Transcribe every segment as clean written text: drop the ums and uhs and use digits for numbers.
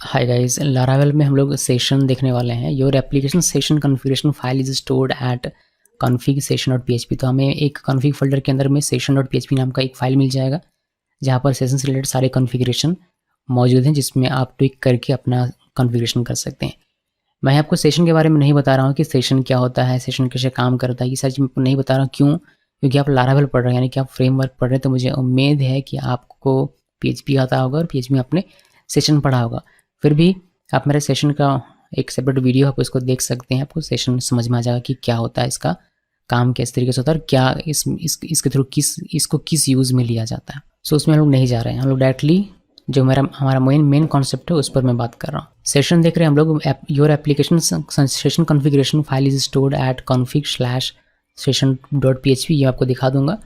Hi guys, Laravel में हम लोग सेशन देखने वाले हैं। Your application session configuration file is stored at config session.php। तो हमें एक config फोल्डर के अंदर में session.php नाम का एक फ़ाइल मिल जाएगा जहाँ पर सेशन से रिलेटेड सारे कॉन्फ़िगरेशन मौजूद हैं, जिसमें आप ट्विक करके अपना कॉन्फ़िगरेशन कर सकते हैं। मैं आपको सेशन के बारे में नहीं बता रहा हूँ कि सेशन क्या होता है, सेशन कैसे काम करता है, ये सारी चीज़ मैं नहीं बता रहा हूँ। क्यों? क्योंकि आप लारावेल पढ़ रहे हैं, यानी कि आप फ्रेमवर्क पढ़ रहे हैं, तो मुझे उम्मीद है कि आपको PHP आता होगा और PHP में आपने सेशन पढ़ा होगा। फिर भी आप मेरे सेशन का एक सेपरेट वीडियो आप उसको देख सकते हैं, आपको सेशन समझ में आ जाएगा कि क्या होता है, इसका काम किस तरीके से होता है और क्या इसके थ्रू इसको किस यूज़ में लिया जाता है। सो उसमें हम लोग नहीं जा रहे हैं, हम लोग डायरेक्टली जो हमारा मेन कॉन्सेप्ट है उस पर मैं बात कर रहा हूँ। सेशन देख रहे हैं हम लोग। Your application session configuration file is stored at config/session.php, ये आपको दिखा दूंगा।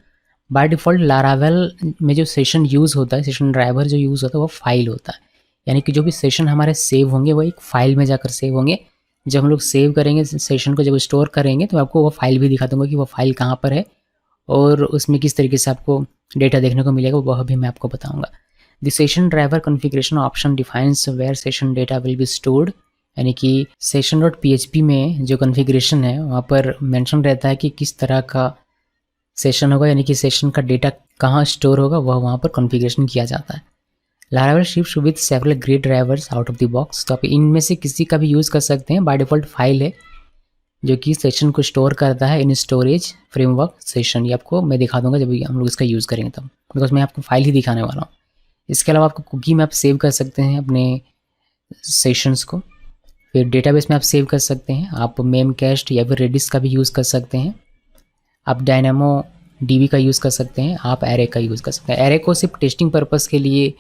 बाय डिफ़ॉल्ट लारावेल में जो सेशन यूज़ होता है, सेशन ड्राइवर जो यूज़ होता है वो फाइल होता है, यानी कि जो भी सेशन हमारे सेव होंगे वो एक फ़ाइल में जाकर सेव होंगे। जब हम लोग सेव करेंगे सेशन को, जब स्टोर करेंगे, तो आपको वो फाइल भी दिखा दूंगा कि वो फाइल कहाँ पर है और उसमें किस तरीके से आपको डेटा देखने को मिलेगा, वह भी मैं आपको बताऊँगा। The session driver configuration option defines where session data will be stored, यानी कि session.php में जो कॉन्फ़िगरेशन है वहाँ पर मेंशन रहता है कि किस तरह का सेशन होगा, यानी कि सेशन का डेटा कहाँ स्टोर होगा, वह वहाँ पर कॉन्फ़िगरेशन किया जाता है। Laravel ships with several grade drivers out of the box, तो आप इनमें से किसी का भी यूज़ कर सकते हैं। बाय डिफ़ॉल्ट फाइल है जो कि सेशन को स्टोर करता है इन स्टोरेज फ्रेमवर्क सेशन। ये आपको मैं दिखा दूंगा जब हम लोग इसका यूज़ करेंगे तब, बिकॉज मैं आपको फाइल ही दिखाने वाला हूँ। इसके अलावा आपको कुकी में आप सेव कर सकते हैं अपने सेशंस को, फिर डेटाबेस में आप सेव कर सकते हैं। आप मेमकैस्ट या फिर रेडिस का भी यूज़ कर सकते हैं। आप डायनामो DB का यूज़ कर सकते हैं। आप एरे का यूज़ कर सकते हैं। एरे को सिर्फ टेस्टिंग पर्पज़ के लिए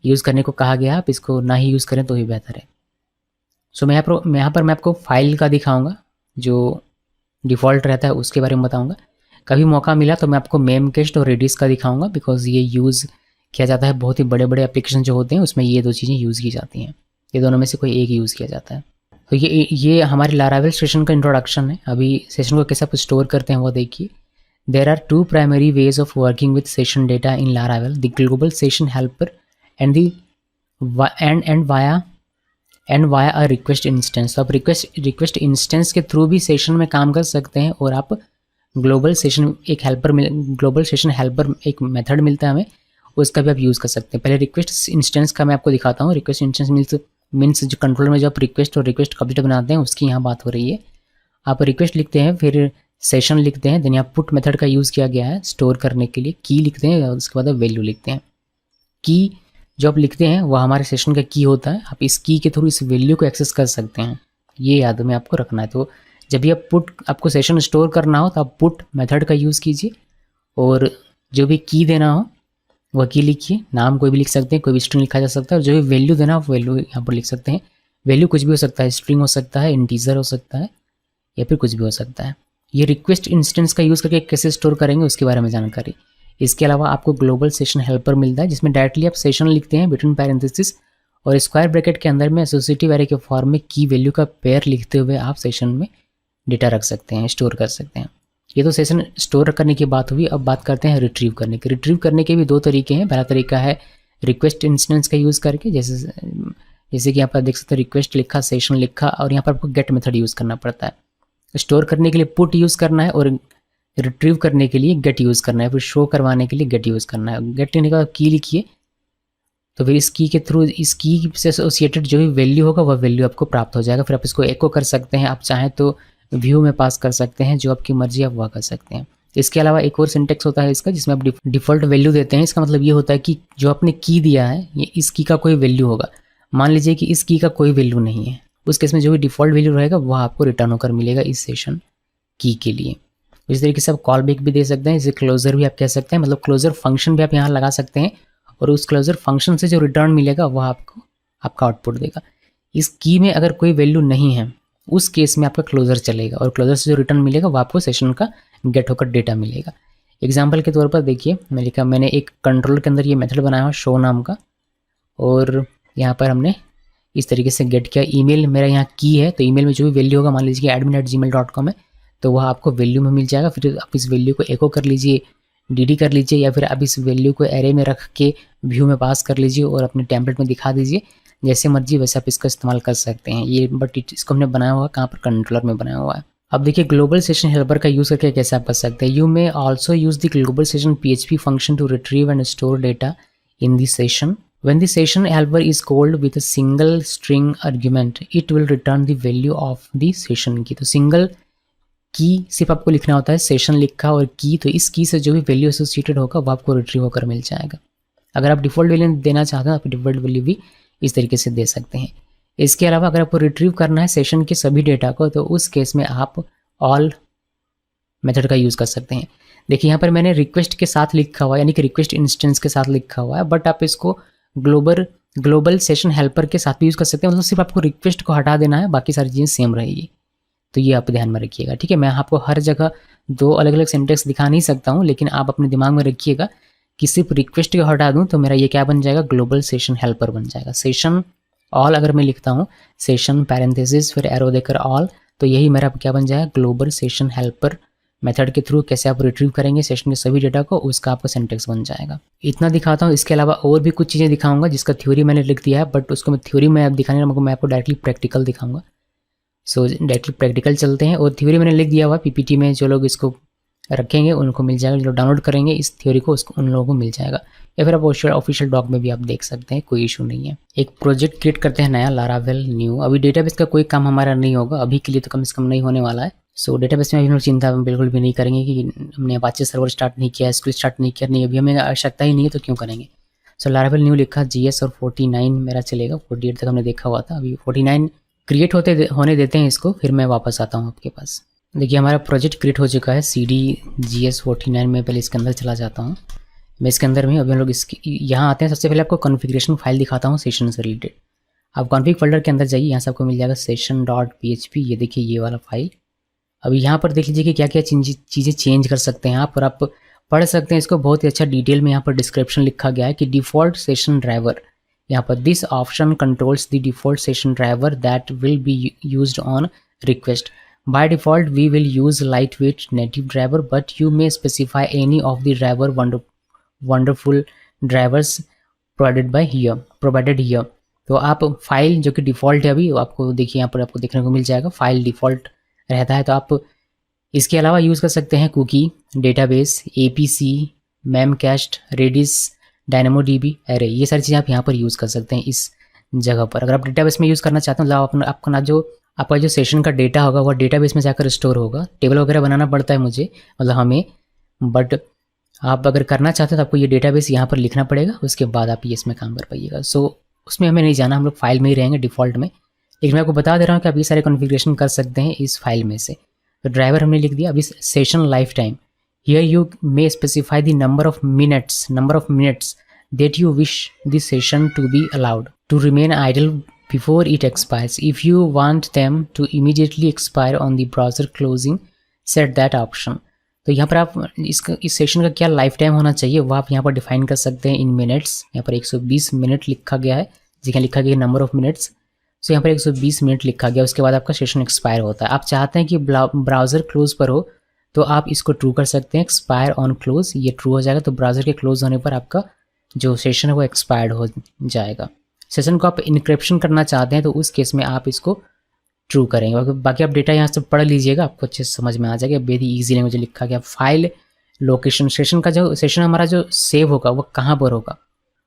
यूज़ करने को कहा गया, आप इसको ना ही यूज़ करें तो ही बेहतर है। सो मैं यहाँ पर मैं आपको फाइल का दिखाऊंगा, जो डिफ़ॉल्ट रहता है उसके बारे में बताऊंगा। कभी मौका मिला तो मैं आपको मेमकैस्ट और रेडिस का दिखाऊंगा, बिकॉज ये यूज़ किया जाता है बहुत ही बड़े बड़े एप्लीकेशन जो होते हैं उसमें ये दो चीज़ें यूज़ की जाती हैं। ये दोनों में से कोई एक यूज़ किया जाता है। तो ये हमारे लारावेल सेशन का इंट्रोडक्शन है। अभी सेशन को कैसे आप स्टोर करते हैं वो देखिए। There are two primary ways of working with session data in Laravel, the global session helper and via a request instance. तो आप रिक्वेस्ट इंस्टेंस के थ्रू भी सेशन में काम कर सकते हैं, और आप ग्लोबल सेशन हेल्पर एक मेथड मिलता है हमें, उसका भी आप यूज़ कर सकते हैं। पहले रिक्वेस्ट इंस्टेंस का मैं आपको दिखाता हूँ। रिक्वेस्ट इंस्टेंस मीन्स जो कंट्रोलर में जो आप रिक्वेस्ट और रिक्वेस्ट ऑब्जेक्ट बनाते हैं उसकी यहाँ बात हो रही है। आप रिक्वेस्ट लिखते हैं, फिर सेशन लिखते हैं, देन यहाँ पुट मेथड का यूज़ किया गया है स्टोर करने के लिए। की लिखते हैं और उसके बाद वैल्यू लिखते हैं। की जो आप लिखते हैं वो हमारे सेशन का की होता है। आप इस की के थ्रू इस वैल्यू को एक्सेस कर सकते हैं, ये याद में आपको रखना है। तो जब भी आप आपको सेशन स्टोर करना हो तो आप पुट मेथड का यूज़ कीजिए, और जो भी की देना हो वह की लिखिए। नाम कोई भी लिख सकते हैं, कोई भी स्ट्रिंग लिखा जा सकता है, और जो भी वैल्यू देना हो वैल्यू यहाँ पर लिख सकते हैं। वैल्यू कुछ भी हो सकता है, स्ट्रिंग हो सकता है, इंटीजर हो सकता है, या फिर कुछ भी हो सकता है। ये रिक्वेस्ट इंस्टेंस का यूज़ करके कैसे स्टोर करेंगे उसके बारे में जानकारी। इसके अलावा आपको ग्लोबल सेशन हेल्पर मिलता है, जिसमें डायरेक्टली आप सेशन लिखते हैं बिटवीन पैरेंथेसिस, और स्क्वायर ब्रैकेट के अंदर में एसोसिएटिव एरे के फॉर्म में की वैल्यू का पेयर लिखते हुए आप सेशन में डेटा रख सकते हैं, स्टोर कर सकते हैं। ये तो सेशन स्टोर करने की बात हुई। अब बात करते हैं रिट्रीव करने की। रिट्रीव करने के भी दो तरीके हैं। पहला तरीका है रिक्वेस्ट इंस्टेंस का यूज़ करके, जैसे कि यहाँ पर देख सकते हैं रिक्वेस्ट लिखा, सेशन लिखा, और यहाँ पर आपको गेट मेथड यूज़ करना पड़ता है। स्टोर करने के लिए पुट यूज़ करना है, और रिट्रीव करने के लिए गेट यूज़ करना है, फिर शो करवाने के लिए गेट यूज़ करना है। गेट लिखने के बाद की लिखिए, तो फिर इस की के थ्रू इस की से एसोसिएटेड जो भी वैल्यू होगा वह वैल्यू आपको प्राप्त हो जाएगा। फिर आप इसको एको कर सकते हैं, आप चाहें तो व्यू में पास कर सकते हैं, जो आपकी मर्जी आप वह कर सकते हैं। इसके अलावा एक और सिंटेक्स होता है इसका, जिसमें आप डिफ़ॉल्ट वैल्यू देते हैं। इसका मतलब ये होता है कि जो आपने की दिया है ये इस की का कोई वैल्यू होगा। मान लीजिए कि इस की का कोई वैल्यू नहीं है, उस केस में जो भी डिफ़ॉल्ट वैल्यू रहेगा वह आपको रिटर्न होकर मिलेगा इस सेशन की के लिए। इस तरीके से आप कॉल बैक भी दे सकते हैं, इसे क्लोजर भी आप कह सकते हैं, मतलब क्लोजर फंक्शन भी आप यहाँ लगा सकते हैं, और उस क्लोजर फंक्शन से जो रिटर्न मिलेगा वह आपको आपका आउटपुट देगा। इस की में अगर कोई वैल्यू नहीं है उस केस में आपका क्लोजर चलेगा, और क्लोजर से जो रिटर्न मिलेगा वो आपको सेशन का गेट होकर डेटा मिलेगा। एग्जाम्पल के तौर पर देखिए, मैंने एक कंट्रोलर के अंदर ये मेथड बनाया हुआ शो नाम का, और यहाँ पर हमने इस तरीके से गेट किया। ईमेल मेरा यहाँ की है, तो ईमेल में जो भी वैल्यू होगा, मान लीजिए admin@gmail.com है, तो वह आपको वैल्यू में मिल जाएगा। फिर आप इस वैल्यू को एको कर लीजिए, DD कर लीजिए, या फिर आप इस वैल्यू को एरे में रख के व्यू में पास कर लीजिए और अपने टेम्पलेट में दिखा दीजिए, जैसे मर्जी वैसे आप इसका इस्तेमाल कर सकते हैं ये, बट इसको हमने बनाया हुआ कहाँ पर, कंट्रोलर में बनाया हुआ है। अब देखिए ग्लोबल सेशन हेल्पर का यूज़ करके कैसे आप कर सकते हैं। You may also use the global session PHP function to retrieve and store data in the session. When the session helper is called with a single string argument, it will return the value of the session key। तो single की सिर्फ आपको लिखना होता है, session लिखा और की, तो इस की से जो भी वैल्यू एसोसिएटेड होगा वो आपको रिट्रीव होकर मिल जाएगा। अगर आप डिफ़ॉल्ट वैल्यू देना चाहते हैं आप डिफ़ॉल्ट वैल्यू भी इस तरीके से दे सकते हैं। इसके अलावा अगर आपको रिट्रीव करना है सेशन के सभी डेटा को, तो उस केस में आप ऑल मेथड का यूज़ कर सकते हैं। देखिए यहाँ पर मैंने रिक्वेस्ट के साथ लिखा हुआ है, यानी कि रिक्वेस्ट इंस्टेंस के साथ लिखा हुआ है, बट आप इसको ग्लोबल सेशन हेल्पर के साथ भी यूज़ कर सकते हैं। मतलब सिर्फ आपको रिक्वेस्ट को हटा देना है, बाकी सारी चीज़ें सेम रहेगी। तो ये आप ध्यान में रखिएगा, ठीक है। मैं आपको हर जगह 2 अलग अलग सिंटेक्स दिखा नहीं सकता हूँ, लेकिन आप अपने दिमाग में रखिएगा कि सिर्फ रिक्वेस्ट को हटा दूँ तो मेरा ये क्या बन जाएगा, ग्लोबल सेशन हेल्पर बन जाएगा। सेशन ऑल अगर मैं लिखता हूँ, सेशन पैरेंथेसिस फिर एरो देकर ऑल, तो यही मेरा क्या बन जाएगा, ग्लोबल सेशन हेल्पर मेथड के थ्रू कैसे आप रिट्रीव करेंगे सेशन के सभी डेटा को, उसका आपका सिंटेक्स बन जाएगा। इतना दिखाता हूँ। इसके अलावा और भी कुछ चीज़ें दिखाऊंगा जिसका थ्योरी मैंने लिख दिया है, बट उसको मैं थ्योरी में अब दिखाने मैं आपको डायरेक्टली प्रैक्टिकल दिखाऊंगा। सो डायरेक्टली प्रैक्टिकल चलते हैं। और थ्योरी मैंने लिख दिया हुआ PPT में, जो लोग इसको रखेंगे उनको मिल जाएगा, जो डाउनलोड करेंगे इस थ्योरी को उन लोगों को मिल जाएगा, या फिर आप ऑफिशियल डॉक में भी आप देख सकते हैं, कोई इशू नहीं है। एक प्रोजेक्ट क्रिएट करते हैं नया, लारावेल न्यू। अभी डेटाबेस का कोई काम हमारा नहीं होगा अभी के लिए, तो कम से कम नहीं होने वाला है। सो डेटाबेस में अभी हम चिंता बिल्कुल भी नहीं करेंगे कि हमने अपाचे सर्वर स्टार्ट नहीं किया, SQL स्टार्ट नहीं किया, नहीं अभी हमें आवश्यकता ही नहीं है तो क्यों करेंगे। सो लारावेल न्यू लिखा, GS और 49 मेरा चलेगा, 48 तक हमने देखा हुआ था, अभी 49 क्रिएट होने देते हैं इसको, फिर मैं वापस आता हूँ आपके पास। देखिए हमारा प्रोजेक्ट क्रिएट हो चुका है, CD GS 49 में। पहले इसके अंदर चला जाता हूँ, मैं इसके अंदर में अभी हम लोग इसके यहाँ आते हैं। सबसे पहले आपको कॉन्फ़िगरेशन फाइल दिखाता हूँ सेशन से रिलेटेड। आप कॉन्फ़िग फोल्डर के अंदर जाइए, यहाँ से आपको मिल जाएगा session.php, ये देखिए ये वाला फाइल। अभी यहाँ पर देख लीजिए कि क्या क्या चीज़ें चेंज कर सकते हैं आप, और आप पढ़ सकते हैं इसको बहुत ही अच्छा डिटेल में। यहाँ पर डिस्क्रिप्शन लिखा गया है कि डिफ़ॉल्ट सेशन ड्राइवर, यहाँ पर this option controls the default session driver that will be used on request. By default, we will use lightweight native driver, but you may specify any of the driver wonderful drivers provided here। तो आप file जो कि default है अभी आपको देखिए यहाँ पर आपको देखने को मिल जाएगा, फाइल डिफ़ॉल्ट रहता है। तो आप इसके अलावा यूज़ कर सकते हैं cookie, database, APC, memcached, Redis, DynamoDB, array, ये सारी चीज़ें आप यहाँ पर यूज़ कर सकते हैं इस जगह पर। अगर आप डेटाबेस में यूज़ करना चाहते हैं मतलब आपका जो सेशन का डेटा होगा वो डेटाबेस में जाकर स्टोर होगा। टेबल वगैरह बनाना पड़ता है मुझे, मतलब हमें, बट आप अगर करना चाहते हैं तो आपको ये डेटाबेस यहाँ पर लिखना पड़ेगा, उसके बाद आप ये इसमें काम कर पाइएगा। सो उसमें हमें नहीं जाना, हम लोग फाइल में ही रहेंगे डिफ़ॉल्ट में। लेकिन मैं आपको बता दे रहा हूँ कि आप ये सारे कॉन्फ़िगरेशन कर सकते हैं इस फाइल में से। तो ड्राइवर हमने लिख दिया। अभी session lifetime, here you may specify the number of minutes that you wish this session to be allowed to remain idle before it expires. If you want them to immediately expire on the browser closing, set that option। तो यहाँ पर आप इस session का क्या life time होना चाहिए वो आप यहाँ पर डिफाइन कर सकते हैं इन मिनट्स। यहाँ पर 120 मिनट लिखा गया है, जिसमें लिखा गया नंबर ऑफ मिनट्स। सो यहाँ पर 120 मिनट लिखा गया, उसके बाद आपका सेशन एक्सपायर होता है। आप चाहते हैं कि ब्राउज़र क्लोज पर हो तो आप इसको ट्रू कर सकते हैं, एक्सपायर ऑन क्लोज, ये ट्रू हो जाएगा। तो ब्राउज़र के क्लोज होने पर आपका जो सेशन है वो एक्सपायर्ड हो जाएगा। सेशन को आप इनक्रिप्शन करना चाहते हैं तो उस केस में आप इसको ट्रू करेंगे। बाकी आप डेटा यहाँ से पढ़ लीजिएगा, आपको अच्छे से समझ में आ जाएगा। बेहद ईजी लैंग्वेज लिखा गया। फाइल लोकेशन, सेशन का जो सेशन हमारा जो सेव होगा वो कहाँ पर होगा,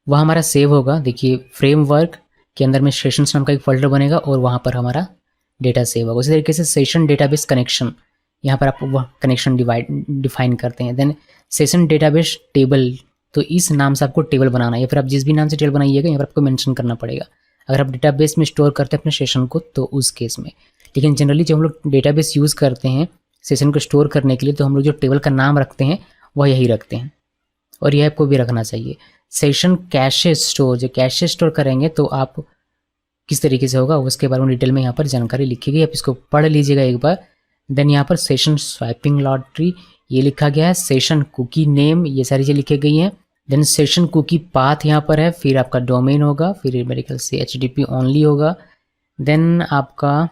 वह हमारा सेव होगा। देखिए फ्रेमवर्क के अंदर में सेशन नाम का एक फोल्डर बनेगा और वहाँ पर हमारा डेटा सेव होगा। उसी तरीके से सेशन डेटाबेस कनेक्शन, यहाँ पर आप वह कनेक्शन डिफाइन करते हैं। देन सेशन डेटाबेस टेबल, तो इस नाम से आपको टेबल बनाना है, या फिर आप जिस भी नाम से टेबल बनाइएगा यहाँ पर आपको मेंशन करना पड़ेगा। अगर आप डेटाबेस में स्टोर करते हैं अपने सेशन को तो उस केस में। लेकिन जनरली जब हम लोग डेटाबेस यूज़ करते हैं सेशन को स्टोर करने के लिए तो हम लोग जो टेबल का नाम रखते हैं वह यही रखते हैं, और यह आपको भी रखना चाहिए। सेशन कैशे स्टोर, जो कैशे स्टोर करेंगे तो आप किस तरीके से होगा उसके बारे में डिटेल में यहाँ पर जानकारी लिखी गई, आप इसको पढ़ लीजिएगा एक बार। देन यहाँ पर सेशन स्वाइपिंग लॉटरी ये लिखा गया है, सेशन कुकी नेम ये सारी चीज़ें लिखी गई हैं। देन सेशन कुकी पाथ यहाँ पर है, फिर आपका डोमेन होगा, फिर मेरे ख्याल से HTTP ओनली होगा। देन आपका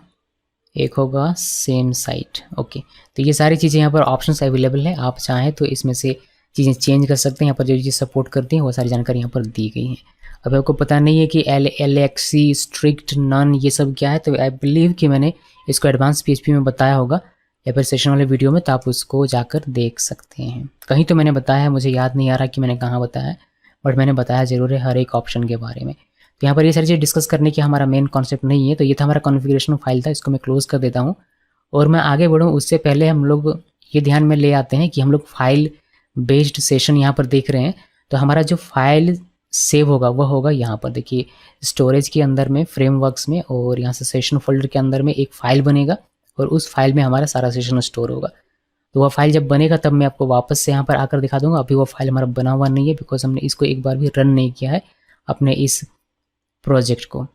एक होगा सेम साइट। ओके, तो ये सारी चीज़ें यहाँ पर ऑप्शंस अवेलेबल है, आप चाहें तो इसमें से चीज़ें चेंज कर सकते हैं। यहाँ पर जो चीज़ सपोर्ट करती हैं वो सारी जानकारी यहाँ पर दी गई है। अभी आपको पता नहीं है कि LAXC, स्ट्रिक्ट, नन ये सब क्या है, तो आई बिलीव कि मैंने इसको एडवांस PHP में बताया होगा या फिर सेशन वाले वीडियो में, तो आप उसको जाकर देख सकते हैं। कहीं तो मैंने बताया है, मुझे याद नहीं आ रहा कि मैंने कहाँ बताया है, बट मैंने बताया ज़रूर है हर एक ऑप्शन के बारे में। तो यहाँ पर ये सारी चीज़ डिस्कस करने की हमारा मेन कॉन्सेप्ट नहीं है। तो ये था हमारा कॉन्फ़िगरेशन फाइल था, इसको मैं क्लोज़ कर देता हूँ। और मैं आगे बढ़ूँ उससे पहले हम लोग ये ध्यान में ले आते हैं कि हम लोग फाइल बेस्ड सेशन यहाँ पर देख रहे हैं, तो हमारा जो फाइल सेव होगा वह होगा यहाँ पर। देखिए स्टोरेज के अंदर में, फ्रेमवर्क्स में, और यहाँ से सेशन फोल्डर के अंदर में एक फ़ाइल बनेगा और उस फाइल में हमारा सारा सेशन स्टोर होगा। तो वह फाइल जब बनेगा तब मैं आपको वापस से यहाँ पर आकर दिखा दूंगा। अभी वो फाइल हमारा बना हुआ नहीं है बिकॉज हमने इसको एक बार भी रन नहीं किया है अपने इस प्रोजेक्ट को।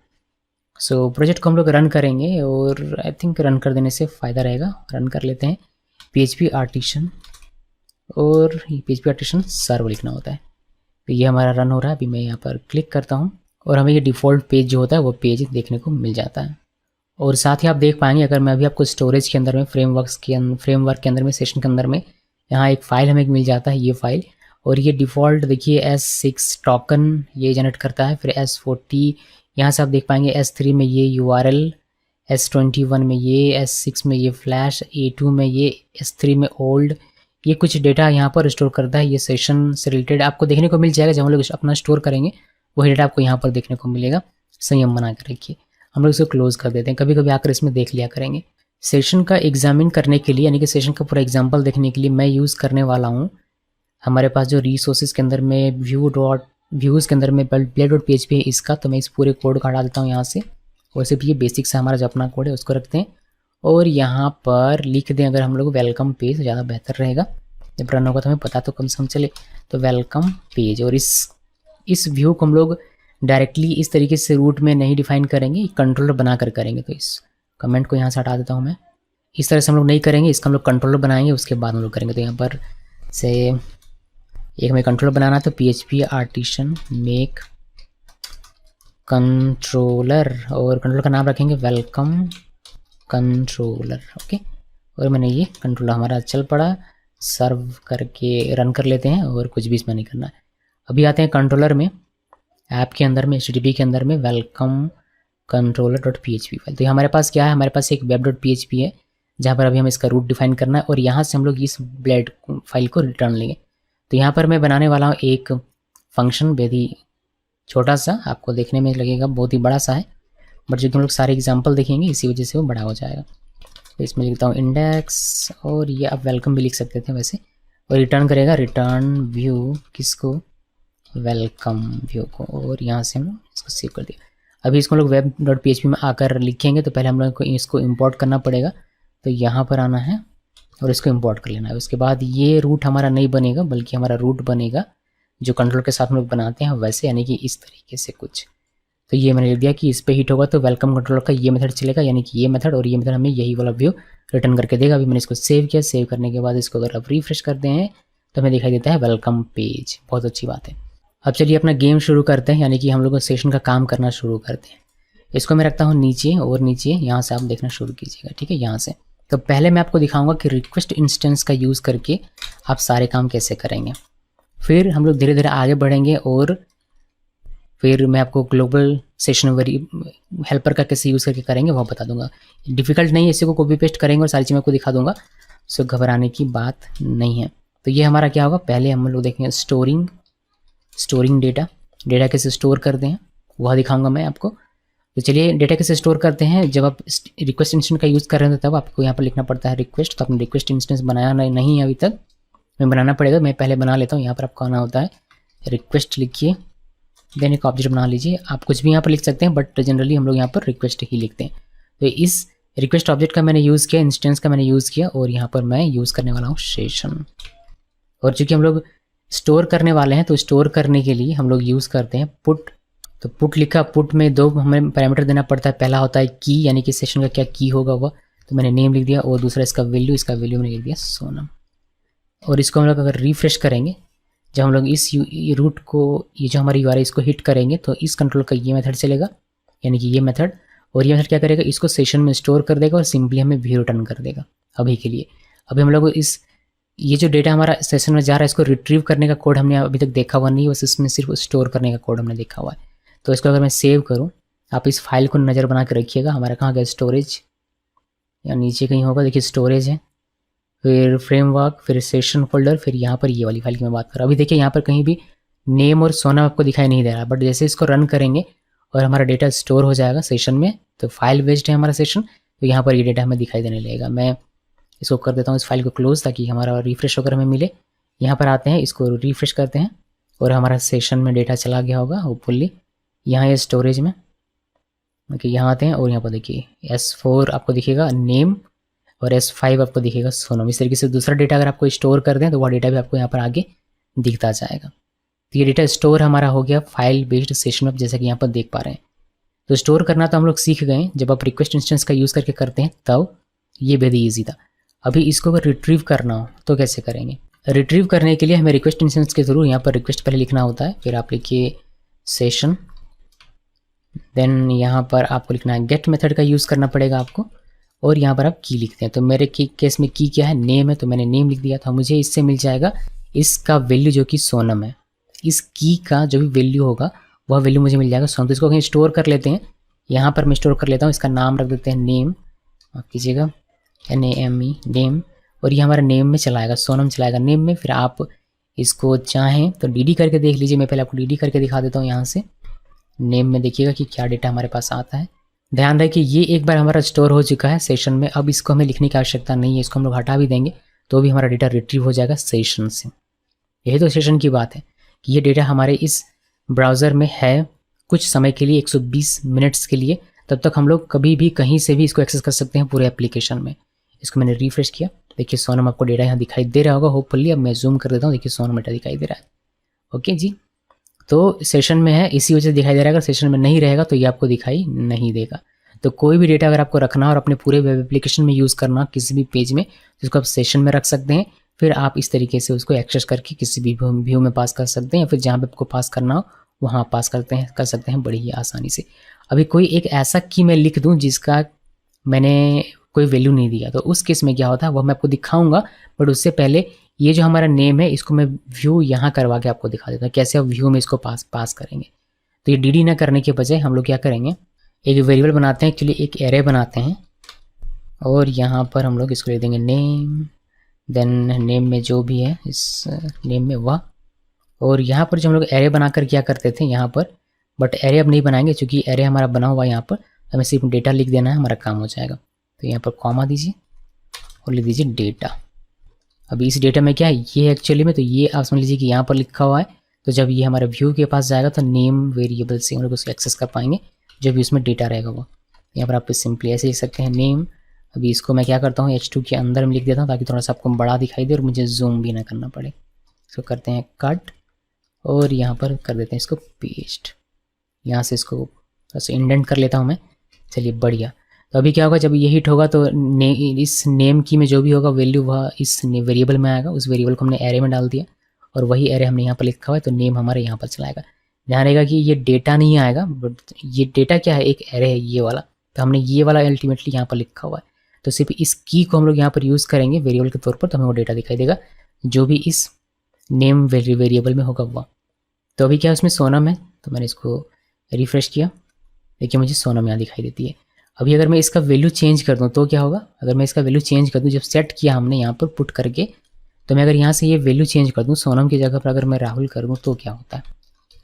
सो प्रोजेक्ट को हम लोग रन करेंगे और आई थिंक रन कर देने से फ़ायदा रहेगा। रन कर लेते हैं PHP आर्टिसन, और PHP आर्टिसन सर्व लिखना होता है। तो ये हमारा रन हो रहा है। अभी मैं यहाँ पर क्लिक करता हूँ और हमें ये डिफ़ॉल्ट पेज जो होता है वो पेज देखने को मिल जाता है। और साथ ही आप देख पाएंगे, अगर मैं अभी आपको स्टोरेज के अंदर में, फ्रेमवर्क के अंदर में, सेशन के अंदर में, यहाँ एक फ़ाइल हमें मिल जाता है, ये फाइल। और ये डिफ़ॉल्ट देखिए S6 टोकन ये जनरेट करता है। फिर S40 यहाँ से आप देख पाएंगे, S3 में ये URL, S21 में ये, S6 में ये फ्लैश, A2 में ये, S3 में ओल्ड, ये कुछ डेटा यहाँ पर स्टोर करता है। ये सेशन से रिलेटेड आपको देखने को मिल जाएगा जब हम लोग अपना स्टोर करेंगे, वही डेटा आपको यहाँ पर देखने को मिलेगा। संयम बना कर रखिए। हम लोग इसको क्लोज कर देते हैं, कभी कभी आकर इसमें देख लिया करेंगे। सेशन का एग्जामिन करने के लिए, यानी कि सेशन का पूरा एग्जाम्पल देखने के लिए मैं यूज़ करने वाला हूँ, हमारे पास जो रिसोर्सेज के अंदर में व्यूज़ के अंदर में blade.php है इसका। तो मैं इस पूरे कोड को हटा देता हूँ यहाँ से, और सिर्फ ये बेसिक से हमारा जो अपना कोड है उसको रखते हैं और यहाँ पर लिख दें अगर हम लोग वेलकम पेज, ज़्यादा बेहतर रहेगा। जब रन होगा तो हमें पता तो कम से कम चले। तो वेलकम पेज, और इस व्यू को हम लोग डायरेक्टली इस तरीके से रूट में नहीं डिफाइन करेंगे, कंट्रोलर बनाकर करेंगे। तो इस कमेंट को यहाँ से हटा देता हूँ मैं। इस तरह से हम लोग नहीं करेंगे, इसका हम लोग कंट्रोलर बनाएंगे, उसके बाद हम लोग करेंगे। तो यहाँ पर से एक हमें कंट्रोलर बनाना है, तो PHP आर्टिसन मेक कंट्रोलर, और कंट्रोलर का नाम रखेंगे वेलकम कंट्रोलर। ओके, और मैंने ये कंट्रोलर हमारा चल पड़ा, सर्व करके रन कर लेते हैं और कुछ भी इसमें नहीं करना है। अभी आते हैं कंट्रोलर में, ऐप के अंदर में, HTTP के अंदर में वेलकम controller.php फाइल। तो ये हमारे पास क्या है, हमारे पास एक web.php है जहाँ पर अभी हमें इसका रूट डिफाइन करना है, और यहाँ से हम लोग इस ब्लेड फाइल को रिटर्न लेंगे। तो यहाँ पर मैं बनाने वाला हूँ एक फंक्शन, बहुत ही छोटा सा, आपको देखने में लगेगा बहुत ही बड़ा सा है, बट जो कि हम लोग सारे एग्जाम्पल देखेंगे इसी वजह से वो बड़ा हो जाएगा। तो इसमें लिखता हूँ इंडेक्स, और ये आप वेलकम भी लिख सकते थे वैसे, और रिटर्न करेगा रिटर्न व्यू, किसको, वेलकम व्यू को, और यहाँ से हम इसको सेव कर दिया। अभी इसको लोग web.php में आकर लिखेंगे, तो पहले हम लोग को इसको इंपोर्ट करना पड़ेगा। तो यहाँ पर आना है और इसको इंपोर्ट कर लेना है। उसके बाद ये रूट हमारा नहीं बनेगा, बल्कि हमारा रूट बनेगा जो कंट्रोल के साथ हम लोग बनाते हैं वैसे, यानी कि इस तरीके से कुछ। तो ये मैंने लिख दिया कि इस पर हिट होगा तो वेलकम कंट्रोलर का ये मेथड चलेगा, यानी कि ये मेथड, और ये मेथड हमें यही वाला व्यू रिटर्न करके देगा। अभी मैंने इसको सेव किया, सेव करने के बाद इसको अगर आप रिफ्रेश करते हैं तो हमें दिखाई देता है वेलकम पेज। बहुत अच्छी बात है। अब चलिए अपना गेम शुरू करते हैं, यानी कि हम लोग सेशन का काम करना शुरू करते हैं। इसको मैं रखता हूँ नीचे, और नीचे यहाँ से आप देखना शुरू कीजिएगा, ठीक है, यहाँ से। तो पहले मैं आपको दिखाऊंगा कि रिक्वेस्ट इंस्टेंस का यूज़ करके आप सारे काम कैसे करेंगे। फिर हम लोग धीरे धीरे आगे बढ़ेंगे और फिर मैं आपको ग्लोबल सेशन हेल्पर का कैसे यूज़ करके करेंगे वह बता दूंगा। डिफ़िकल्ट नहीं है, इसी को कॉपी पेस्ट करेंगे और सारी चीज़ें आपको दिखा दूंगा, सो घबराने की बात नहीं है। तो ये हमारा क्या होगा, पहले हम लोग देखेंगे स्टोरिंग डेटा कैसे स्टोर करते हैं वह दिखाऊंगा मैं आपको। तो चलिए डेटा कैसे स्टोर करते हैं। जब आप रिक्वेस्ट इंस्टेंस का यूज़ कर रहे हैं तब आपको यहाँ पर लिखना पड़ता है रिक्वेस्ट। तो आपने रिक्वेस्ट इंस्टेंस बनाया नहीं है अभी तक, मैं बनाना पड़ेगा, मैं पहले बना लेता हूँ। यहाँ पर आपको आना होता है, रिक्वेस्ट लिखिए, देन एक ऑब्जेक्ट बना लीजिए। आप कुछ भी यहाँ पर लिख सकते हैं, बट जनरली हम लोग यहाँ पर रिक्वेस्ट ही लिखते हैं। तो इस रिक्वेस्ट ऑब्जेक्ट का मैंने यूज़ किया, इंस्टेंस का मैंने यूज़ किया, और यहाँ पर मैं यूज़ करने वाला हूँ सेशन। और चूँकि हम लोग स्टोर करने वाले हैं तो स्टोर करने के लिए हम लोग यूज़ करते हैं पुट। तो पुट लिखा, पुट में दो हमें पैरामीटर देना पड़ता है। पहला होता है की, यानी कि सेशन का क्या की होगा वह, तो मैंने नेम लिख दिया, और दूसरा इसका वैल्यू मैंने लिख दिया सोनम। और इसको हम लोग अगर रिफ्रेश करेंगे, जब हम लोग इस रूट को, ये जो हमारी URL इसको हिट करेंगे, तो इस कंट्रोल का ये मेथड चलेगा, यानी कि ये मेथड। और ये मेथड क्या करेगा, इसको सेशन में स्टोर कर देगा और सिंपली हमें व्यू रिटर्न कर देगा अभी के लिए। अभी हम लोग ये जो डेटा हमारा सेशन में जा रहा है इसको रिट्रीव करने का कोड हमने अभी तक देखा हुआ नहीं है, बस इसमें सिर्फ स्टोर करने का कोड हमने देखा हुआ है। तो इसको अगर मैं सेव करूँ, आप इस फाइल को नज़र बना के रखिएगा। हमारा कहाँ गया, स्टोरेज या नीचे कहीं होगा, देखिए स्टोरेज है, फिर फ्रेमवर्क, फिर सेशन फोल्डर, फिर यहाँ पर ये वाली फाइल की मैं बात कर रहा हूँ। अभी देखिए यहाँ पर कहीं भी नेम और सोनम आपको दिखाई नहीं दे रहा, बट जैसे इसको रन करेंगे और हमारा डेटा स्टोर हो जाएगा सेशन में, तो फाइल बेस्ड है हमारा सेशन, तो यहाँ पर ये डेटा हमें दिखाई देने लगेगा। मैं इसको कर देता हूँ इस फाइल को क्लोज, ताकि हमारा रिफ्रेश होकर हमें मिले। यहाँ पर आते हैं, इसको रिफ्रेश करते हैं और हमारा सेशन में डेटा चला गया होगा होपफुली। यहाँ ये स्टोरेज में, ओके, यहाँ आते हैं और यहाँ पर देखिए S4 आपको दिखेगा नेम और S5 आपको दिखेगा सोनम। इस तरीके से दूसरा डेटा अगर आपको स्टोर कर दें तो वह डेटा भी आपको यहाँ पर आगे दिखता जाएगा। तो ये डेटा स्टोर हमारा हो गया फाइल बेस्ड सेशन में, जैसा कि यहाँ पर देख पा रहे हैं। तो स्टोर करना तो हम लोग सीख गए, जब आप रिक्वेस्ट इंस्टेंस का यूज़ करके करते हैं तब ये बेहद ईजी था। अभी इसको अगर रिट्रीव करना हो तो कैसे करेंगे? रिट्रीव करने के लिए हमें रिक्वेस्ट इंस्टेंस के थ्रू यहाँ पर रिक्वेस्ट पहले लिखना होता है, फिर आप लिखिए सेशन, देन यहाँ पर आपको लिखना है गेट मेथड का यूज़ करना पड़ेगा आपको, और यहाँ पर आप की लिखते हैं। तो मेरे केस में की क्या है, नेम है, तो मैंने नेम लिख दिया था। मुझे इससे मिल जाएगा इसका वैल्यू जो कि सोनम है, इस की का जो भी वैल्यू होगा वह वैल्यू मुझे मिल जाएगा सोनम। तो इसको कहीं स्टोर कर लेते हैं, यहाँ पर मैं स्टोर कर लेता हूँ, इसका नाम रख देते हैं नेम, आप कीजिएगा NAME नेम, और ये हमारा नेम में चलाएगा, सोनम चलाएगा नेम में। फिर आप इसको चाहें तो DD करके देख लीजिए, मैं पहले आपको DD करके दिखा देता हूँ। यहाँ से नेम में देखिएगा कि क्या डेटा हमारे पास आता है। ध्यान रहे कि ये एक बार हमारा स्टोर हो चुका है सेशन में, अब इसको हमें लिखने की आवश्यकता नहीं है, इसको हम लोग हटा भी देंगे तो भी हमारा डेटा रिट्रीव हो जाएगा सेशन से। यही तो सेशन की बात है कि ये डेटा हमारे इस ब्राउज़र में है कुछ समय के लिए, 120 मिनट्स के लिए, तब तक हम लोग कभी भी कहीं से भी इसको एक्सेस कर सकते हैं पूरे एप्लीकेशन में। इसको मैंने रिफ्रेश किया, देखिए सोनम आपको डेटा यहाँ दिखाई दे रहा होगा होपफुली। अब मैं जूम कर देता हूँ, देखिए सोनम डेटा दिखाई दे रहा है। ओके जी, तो सेशन में है इसी वजह से दिखाई दे रहा है, अगर सेशन में नहीं रहेगा तो ये आपको दिखाई नहीं देगा। तो कोई भी डेटा अगर आपको रखना और अपने पूरे वेब एप्लीकेशन में यूज़ करना किसी भी पेज में, जिसको आप सेशन में रख सकते हैं, फिर आप इस तरीके से उसको एक्सेस करके किसी भी व्यू में पास कर सकते हैं, या फिर जहाँ पे आपको पास करना हो वहाँ पास कर सकते हैं बड़ी ही आसानी से। अभी कोई एक ऐसा की मैं लिख दूँ जिसका मैंने कोई वैल्यू नहीं दिया, तो उस केस में क्या होता है वो मैं आपको दिखाऊंगा, बट उससे पहले ये जो हमारा नेम है इसको मैं व्यू यहाँ करवा के आपको दिखा देता हूँ कैसे आप व्यू में इसको पास करेंगे। तो ये DD ना करने के बजाय हम लोग क्या करेंगे, एक वेरिएबल बनाते हैं, एक्चुअली एक एरे बनाते हैं, और यहाँ पर हम लोग इसको ले देंगे नेम, देन नेम में जो भी है इस नेम में वह, और यहाँ पर जो हम लोग एरे बनाकर क्या करते थे यहाँ पर, बट एरे अब नहीं बनाएंगे क्योंकि एरे हमारा बना हुआ है यहाँ पर, हमें सिर्फ डेटा लिख देना है, हमारा काम हो जाएगा। तो यहाँ पर कॉमा दीजिए और लिख दीजिए डेटा। अभी इस डेटा में क्या है, ये एक्चुअली में, तो ये आप समझ लीजिए कि यहाँ पर लिखा हुआ है, तो जब ये हमारे व्यू के पास जाएगा तो नेम वेरिएबल से हम लोग उसको एक्सेस कर पाएंगे जो भी उसमें डेटा रहेगा वो। यहाँ पर आप सिंपली ऐसे लिख सकते हैं नेम। अभी इसको मैं क्या करता हूँ H2 के अंदर में लिख देता हूँ ताकि थोड़ा सा आपको बड़ा दिखाई दे और मुझे जूम भी ना करना पड़े। इसको करते हैं कट और यहाँ पर कर देते हैं इसको पेस्ट। यहाँ से इसको थोड़ा सा इंडेंट कर लेता हूँ मैं। चलिए बढ़िया। तो अभी क्या होगा, जब ये हिट होगा तो इस नेम की में जो भी होगा वैल्यू वह इस वेरिएबल में आएगा। उस वेरिएबल को हमने एरे में डाल दिया और वही एरे हमने यहाँ पर लिखा हुआ है, तो नेम हमारे यहाँ पर चलाएगा। ध्यान रहेगा कि ये डेटा नहीं आएगा, बट ये डेटा क्या है, एक एरे है ये वाला, तो हमने ये वाला अल्टीमेटली यहाँ पर लिखा हुआ है। तो सिर्फ इस की को हम लोग यहाँ पर यूज़ करेंगे वेरिएबल के तौर पर, तो हमें वो डेटा दिखाई देगा जो भी इस नेम वेरिएबल में होगा वह। तो अभी क्या उसमें सोनम है, तो मैंने इसको रिफ्रेश किया, देखिए मुझे सोनम यहाँ दिखाई देती है। अभी अगर मैं इसका वैल्यू चेंज कर दूँ तो क्या होगा, अगर मैं इसका वैल्यू चेंज कर दूँ, जब सेट किया हमने यहाँ पर पुट करके, तो मैं अगर यहाँ से ये वैल्यू चेंज कर दूँ सोनम की जगह पर अगर मैं राहुल कर दूँ तो क्या होता है,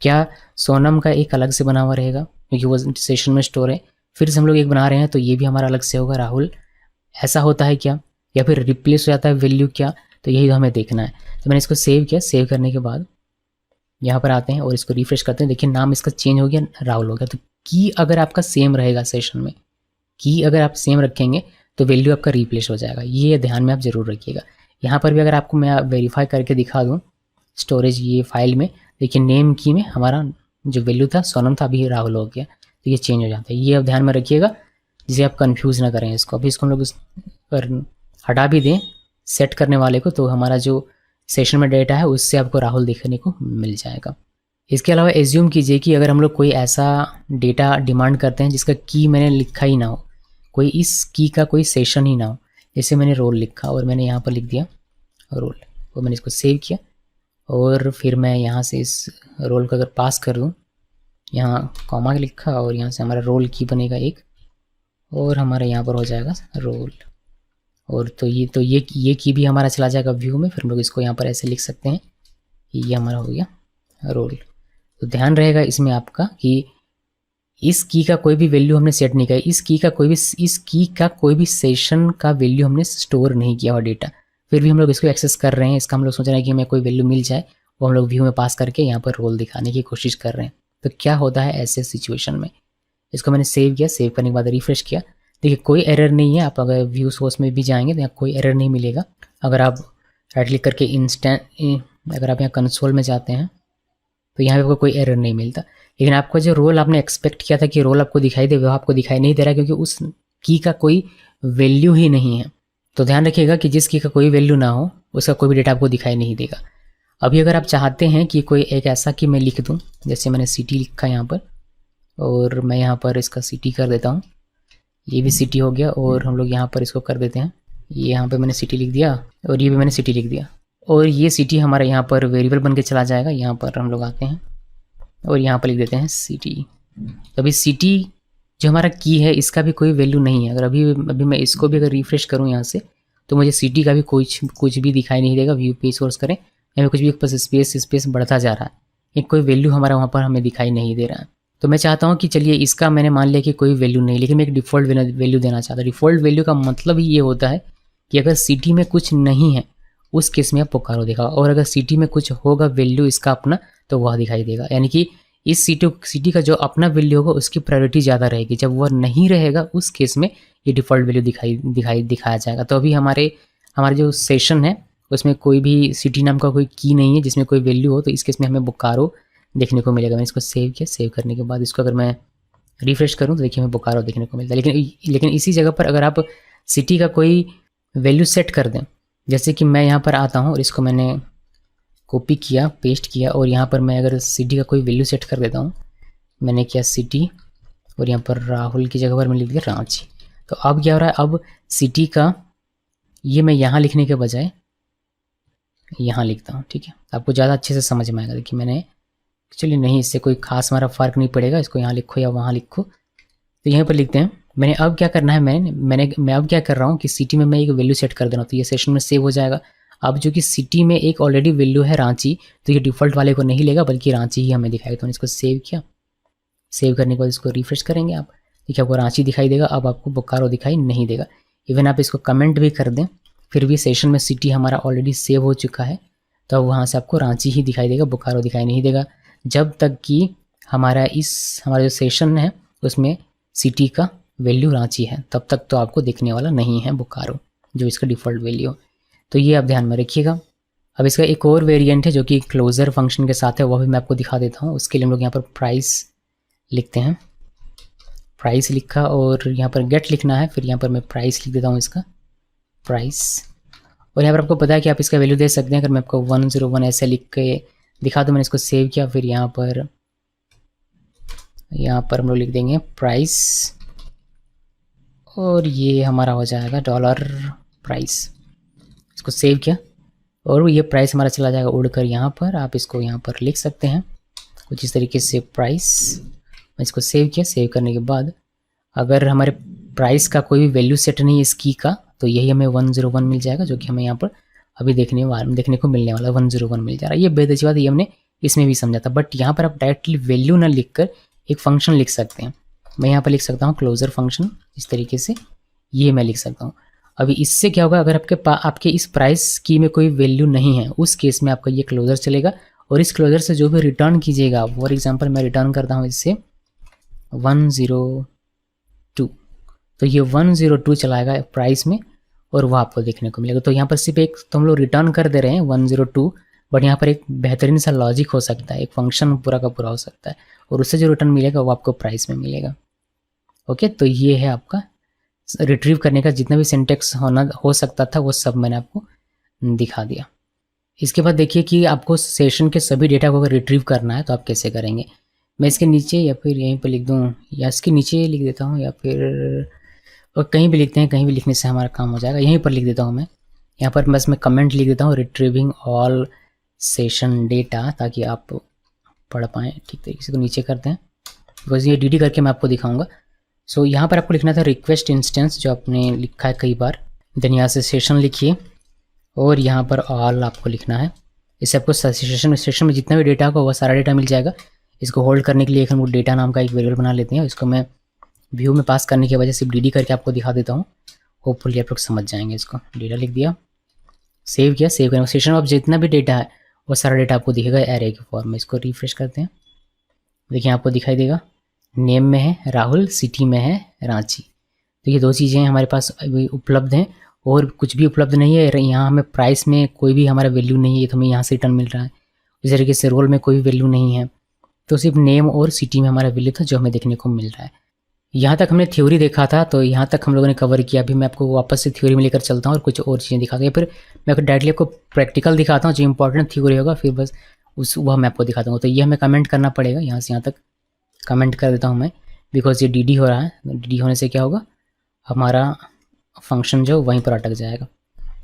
क्या सोनम का एक अलग से बना हुआ रहेगा क्योंकि वो सेशन में स्टोर है। फिर से हम लोग एक बना रहे हैं तो ये भी हमारा अलग से होगा राहुल। ऐसा होता है क्या, या फिर रिप्लेस हो जाता है वैल्यू क्या, तो यही तो हमें देखना है। तो मैंने इसको सेव किया। सेव करने के बाद यहाँ पर आते हैं और इसको रिफ्रेश करते हैं। देखिए नाम इसका चेंज हो गया, राहुल हो गया। तो की अगर आपका सेम रहेगा सेशन में, की अगर आप सेम रखेंगे तो वैल्यू आपका रिप्लेस हो जाएगा। ये ध्यान में आप ज़रूर रखिएगा। यहाँ पर भी अगर आपको मैं वेरीफाई करके दिखा दूँ स्टोरेज ये फाइल में, देखिए नेम की में हमारा जो वैल्यू था सोनम था, अभी राहुल हो गया, तो ये चेंज हो जाता है। ये आप ध्यान में रखिएगा जिसे आप कंफ्यूज ना करें इसको। अभी इसको हम लोग हटा भी दें सेट करने वाले को, तो हमारा जो सेशन में डेटा है उससे आपको राहुल देखने को मिल जाएगा। इसके अलावा एज्यूम कीजिए कि अगर हम लोग कोई ऐसा डेटा डिमांड करते हैं जिसका की मैंने लिखा ही ना हो, कोई इस की का कोई सेशन ही ना हो, जैसे मैंने रोल लिखा और मैंने यहाँ पर लिख दिया रोल, और मैंने इसको सेव किया और फिर मैं यहाँ से इस रोल को अगर पास कर दूँ यहाँ कॉमा लिखा और यहाँ से हमारा रोल की बनेगा एक, और हमारा यहाँ पर हो जाएगा रोल। और तो ये की भी हमारा चला जाएगा व्यू में। फिर हम लोग इसको यहाँ पर ऐसे लिख सकते हैं, ये हमारा हो गया रोल। तो ध्यान रहेगा इसमें आपका कि इस की का कोई भी वैल्यू हमने सेट नहीं किया, इस की का कोई भी सेशन का वैल्यू हमने स्टोर नहीं किया हुआ डेटा, फिर भी हम लोग इसको एक्सेस कर रहे हैं। इसका हम लोग सोच रहे हैं कि हमें कोई वैल्यू मिल जाए, वो हम लोग व्यू में पास करके यहाँ पर रोल दिखाने की कोशिश कर रहे हैं। तो क्या होता है ऐसे सिचुएशन में, इसको मैंने सेव किया, सेव करने के बाद रिफ्रेश किया, देखिए कोई एरर नहीं है। आप अगर व्यू सोर्स में भी जाएंगे तो यहाँ कोई एरर नहीं मिलेगा। अगर आप राइट क्लिक करके अगर आप यहाँ कंसोल में जाते हैं तो यहाँ पे आपको कोई एरर नहीं मिलता। लेकिन आपको जो रोल आपने एक्सपेक्ट किया था कि रोल आपको दिखाई दे, वो आपको दिखाई नहीं दे रहा, क्योंकि उस की का कोई वैल्यू ही नहीं है। तो ध्यान रखिएगा कि जिस की का कोई वैल्यू ना हो उसका कोई भी डेटा आपको दिखाई नहीं देगा। अभी अगर आप चाहते हैं कि कोई एक ऐसा कि मैं लिख दूँ, जैसे मैंने सिटी लिखा यहाँ पर, और मैं यहाँ पर इसका सिटी कर देता हूँ, ये भी सिटी हो गया। और हम लोग यहाँ पर इसको कर देते हैं, ये यहाँ पर मैंने सिटी लिख दिया और ये भी मैंने सिटी लिख दिया, और ये सिटी हमारा यहाँ पर वेरिएबल बन के चला जाएगा। यहाँ पर हम लोग आते हैं और यहाँ पर लिख देते हैं सिटी। तो अभी सिटी जो हमारा की है इसका भी कोई वैल्यू नहीं है। अगर अभी मैं इसको भी अगर रिफ्रेश करूँ यहाँ से, तो मुझे सिटी का भी कुछ भी दिखाई नहीं देगा। व्यू पे सोर्स करें, यहाँ पे कुछ भी बस स्पेस बढ़ता जा रहा है, ये कोई वैल्यू हमारा वहाँ पर हमें दिखाई नहीं दे रहा है। तो मैं चाहता हूँ कि चलिए इसका मैंने मान लिया कि कोई वैल्यू नहीं, लेकिन मैं एक डिफ़ॉल्ट वैल्यू देना चाहता हूँ। डिफ़ॉल्ट वैल्यू का मतलब ही ये होता है कि अगर सिटी में कुछ नहीं है उस केस में आप पुकारो दिखाओ, और अगर सिटी में कुछ होगा वैल्यू इसका अपना, तो वह दिखाई देगा। यानी कि इस सिटी का जो अपना वैल्यू होगा उसकी प्रायोरिटी ज़्यादा रहेगी। जब वह नहीं रहेगा उस केस में ये डिफ़ॉल्ट वैल्यू दिखाया जाएगा। तो अभी हमारे जो सेशन है उसमें कोई भी सिटी नाम का कोई की नहीं है जिसमें कोई वैल्यू हो, तो इस केस में हमें बोकारो देखने को मिलेगा। मैंने इसको सेव किया, सेव करने के बाद इसको अगर मैं रिफ्रेश करूं तो देखिए हमें बोकारो देखने को मिलता है। लेकिन इसी जगह पर अगर आप सिटी का कोई वैल्यू सेट कर दें, जैसे कि मैं यहाँ पर आता हूँ और इसको मैंने कॉपी किया, पेस्ट किया, और यहाँ पर मैं अगर सिटी का कोई वैल्यू सेट कर देता हूँ, मैंने किया सिटी और यहाँ पर राहुल की जगह पर मैं लिख दिया रांची। तो अब क्या हो रहा है, अब सिटी का ये मैं यहाँ लिखने के बजाय यहाँ लिखता हूँ, ठीक है, आपको ज़्यादा अच्छे से समझ में आएगा। देखिए मैंने चलिए नहीं, इससे कोई खास हमारा फ़र्क नहीं पड़ेगा, इसको यहाँ लिखो या वहाँ लिखो, तो यहाँ पर लिखते हैं। मैंने अब क्या करना है, मैं अब क्या कर रहा हूँ कि सिटी में मैं एक वैल्यू सेट कर दे रहा हूँ, तो ये सेशन में सेव हो जाएगा। अब जो कि सिटी में एक ऑलरेडी वैल्यू है रांची, तो ये डिफ़ॉल्ट वाले को नहीं लेगा बल्कि रांची ही हमें दिखाएगा। तो इसको सेव किया, सेव करने के बाद इसको रिफ्रेश करेंगे आप, देखिए आपको रांची दिखाई देगा, अब आपको बोकारो दिखाई नहीं देगा। इवन आप इसको कमेंट भी कर दें फिर भी सेशन में सिटी हमारा ऑलरेडी सेव हो चुका है, तो अब वहाँ से आपको रांची ही दिखाई देगा, बोकारो दिखाई नहीं देगा। जब तक कि हमारा जो सेशन है उसमें सिटी का वैल्यू रांची है, तब तक तो आपको दिखने वाला नहीं है बोकारो, जो इसका डिफ़ॉल्ट वैल्यू हो। तो ये आप ध्यान में रखिएगा। अब इसका एक और वेरिएंट है जो कि क्लोजर फंक्शन के साथ है, वह भी मैं आपको दिखा देता हूँ। उसके लिए हम लोग यहाँ पर प्राइस लिखते हैं, प्राइस लिखा, और यहाँ पर गेट लिखना है, फिर यहाँ पर मैं प्राइस लिख देता हूँ, इसका प्राइस। और यहाँ पर आपको पता है कि आप इसका वैल्यू दे सकते हैं। अगर मैं आपको 101 ऐसे लिख के दिखा दूँ, मैंने इसको सेव किया, फिर यहाँ पर हम लोग लिख देंगे प्राइस, और ये हमारा हो जाएगा डॉलर प्राइस। इसको सेव किया और ये प्राइस हमारा चला जाएगा उड़कर यहाँ पर। आप इसको यहाँ पर लिख सकते हैं कुछ इस तरीके से, प्राइस। मैं इसको सेव किया, सेव करने के बाद अगर हमारे प्राइस का कोई भी वैल्यू सेट नहीं है इस की का, तो यही हमें 101 मिल जाएगा, जो कि हमें यहाँ पर अभी देखने को मिलने वाला 101 मिल जा रहा है। ये बेहद अच्छी बात है, ये हमने इसमें भी समझा था। बट यहाँ पर आप डायरेक्टली वैल्यू ना लिख कर एक फंक्शन लिख सकते हैं। मैं यहाँ पर लिख सकता हूँ क्लोजर फंक्शन, इस तरीके से ये मैं लिख सकता हूँ। अभी इससे क्या होगा, अगर आपके इस प्राइस की में कोई वैल्यू नहीं है, उस केस में आपका ये क्लोजर चलेगा, और इस क्लोजर से जो भी रिटर्न कीजिएगा, फॉर एग्जांपल मैं रिटर्न करता हूँ इससे 102, तो ये 102 चलाएगा प्राइस में, और वह आपको देखने को मिलेगा। तो यहाँ पर सिर्फ एक तो हम लोग रिटर्न कर दे रहे हैं 102, बट यहाँ पर एक बेहतरीन सा लॉजिक हो सकता है, एक फंक्शन पूरा का पूरा हो सकता है, और उससे जो रिटर्न मिलेगा वो आपको प्राइस में मिलेगा। ओके, तो ये है आपका रिट्रीव करने का जितना भी सिंटेक्स हो सकता था वो सब मैंने आपको दिखा दिया। इसके बाद देखिए कि आपको सेशन के सभी डेटा को अगर रिट्रीव करना है तो आप कैसे करेंगे। मैं इसके नीचे या फिर यहीं पर लिख दूँ, या इसके नीचे लिख देता हूँ, या फिर और कहीं भी लिखते हैं, कहीं भी लिखने से हमारा काम हो जाएगा। यहीं पर लिख देता हूँ मैं, यहाँ पर बस मैं कमेंट लिख देता हूँ, रिट्रीविंग ऑल सेशन डेटा, ताकि आप पढ़ पाएँ ठीक तरीके से। तो नीचे करते हैं बिकॉज ये डी करके मैं आपको दिखाऊंगा। सो यहाँ पर आपको लिखना था रिक्वेस्ट इंस्टेंस, जो आपने लिखा है कई बार। देन यहाँ से सेशन लिखिए और यहाँ पर ऑल आपको लिखना है। इससे आपको सेशन में जितना भी डेटा होगा वह सारा डेटा मिल जाएगा। इसको होल्ड करने के लिए हम डेटा नाम का एक वेरिएबल बना लेते हैं। इसको मैं व्यू में पास करने की वजह से डी करके आपको दिखा देता हूँ। होपफुली आप लोग समझ जाएंगे। इसको डेटा लिख दिया, सेव किया। सेव करने सेशन में जितना भी डेटा है वो सारा डेटा आपको दिखेगा एरे के फॉर्म में। इसको रिफ्रेश करते हैं, देखिए आपको दिखाई देगा। नेम में है राहुल, सिटी में है रांची। तो ये 2 चीज़ें हमारे पास अभी उपलब्ध हैं और कुछ भी उपलब्ध नहीं है। यहाँ हमें प्राइस में कोई भी हमारा वैल्यू नहीं है, तो हमें यहाँ से रिटर्न मिल रहा है। इस तरीके से रोल में कोई भी वैल्यू नहीं है, तो सिर्फ नेम और सिटी में हमारा वैल्यू था जो हमें देखने को मिल रहा है। यहाँ तक हमने थ्योरी देखा था, तो यहाँ तक हम लोगों ने कवर किया। अभी मैं आपको वापस से थ्योरी में लेकर चलता हूँ और कुछ और चीज़ें दिखाता हूँ, या फिर मैं आपको डायरेक्टली आपको प्रैक्टिकल दिखाता हूँ। जो इंपॉर्टेंट थ्योरी होगा फिर बस वह मैं आपको दिखाता हूँ। तो ये हमें कमेंट करना पड़ेगा, यहाँ से यहाँ तक कमेंट कर देता हूँ मैं, बिकॉज ये डी हो रहा है। डी होने से क्या होगा, हमारा फंक्शन जो वहीं पर अटक जाएगा।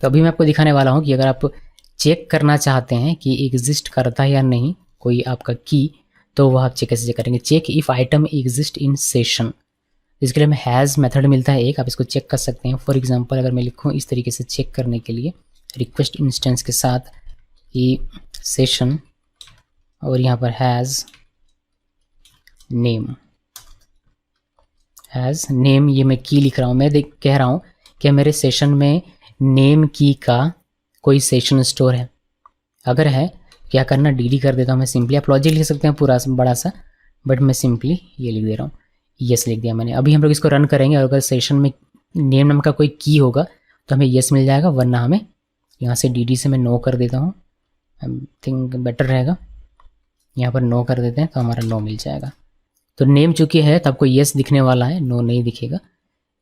तो अभी मैं आपको दिखाने वाला हूँ कि अगर आप चेक करना चाहते हैं कि एग्जिस्ट करता है या नहीं कोई आपका की, तो वह आप चेक कैसे करेंगे। Check if item exist in session, इसके लिए हमें हैज़ मेथड मिलता है एक, आप इसको चेक कर सकते हैं। फॉर एग्जांपल अगर मैं लिखूँ इस तरीके से चेक करने के लिए रिक्वेस्ट इंस्टेंस के साथ ये सेशन और यहाँ पर हैज़ नेम, ये मैं की लिख रहा हूँ। मैं कह रहा हूँ कि मेरे सेशन में नेम की का कोई सेशन स्टोर है। अगर है, क्या करना, डी कर देता हूँ मैं सिंपली। आप लॉजिक लिख सकते हैं पूरा बड़ा सा, बट मैं सिंपली ये लिख दे रहा हूँ, यस लिख दिया मैंने। अभी हम लोग इसको रन करेंगे और अगर सेशन में नेम नाम का कोई की होगा तो हमें यस मिल जाएगा, वरना हमें यहाँ से डी से मैं नो कर देता हूँ। आई थिंक बेटर रहेगा, यहाँ पर नो कर देते हैं तो हमारा नो मिल जाएगा। तो नेम चूँकि है तो आपको यस दिखने वाला है, नो नहीं दिखेगा।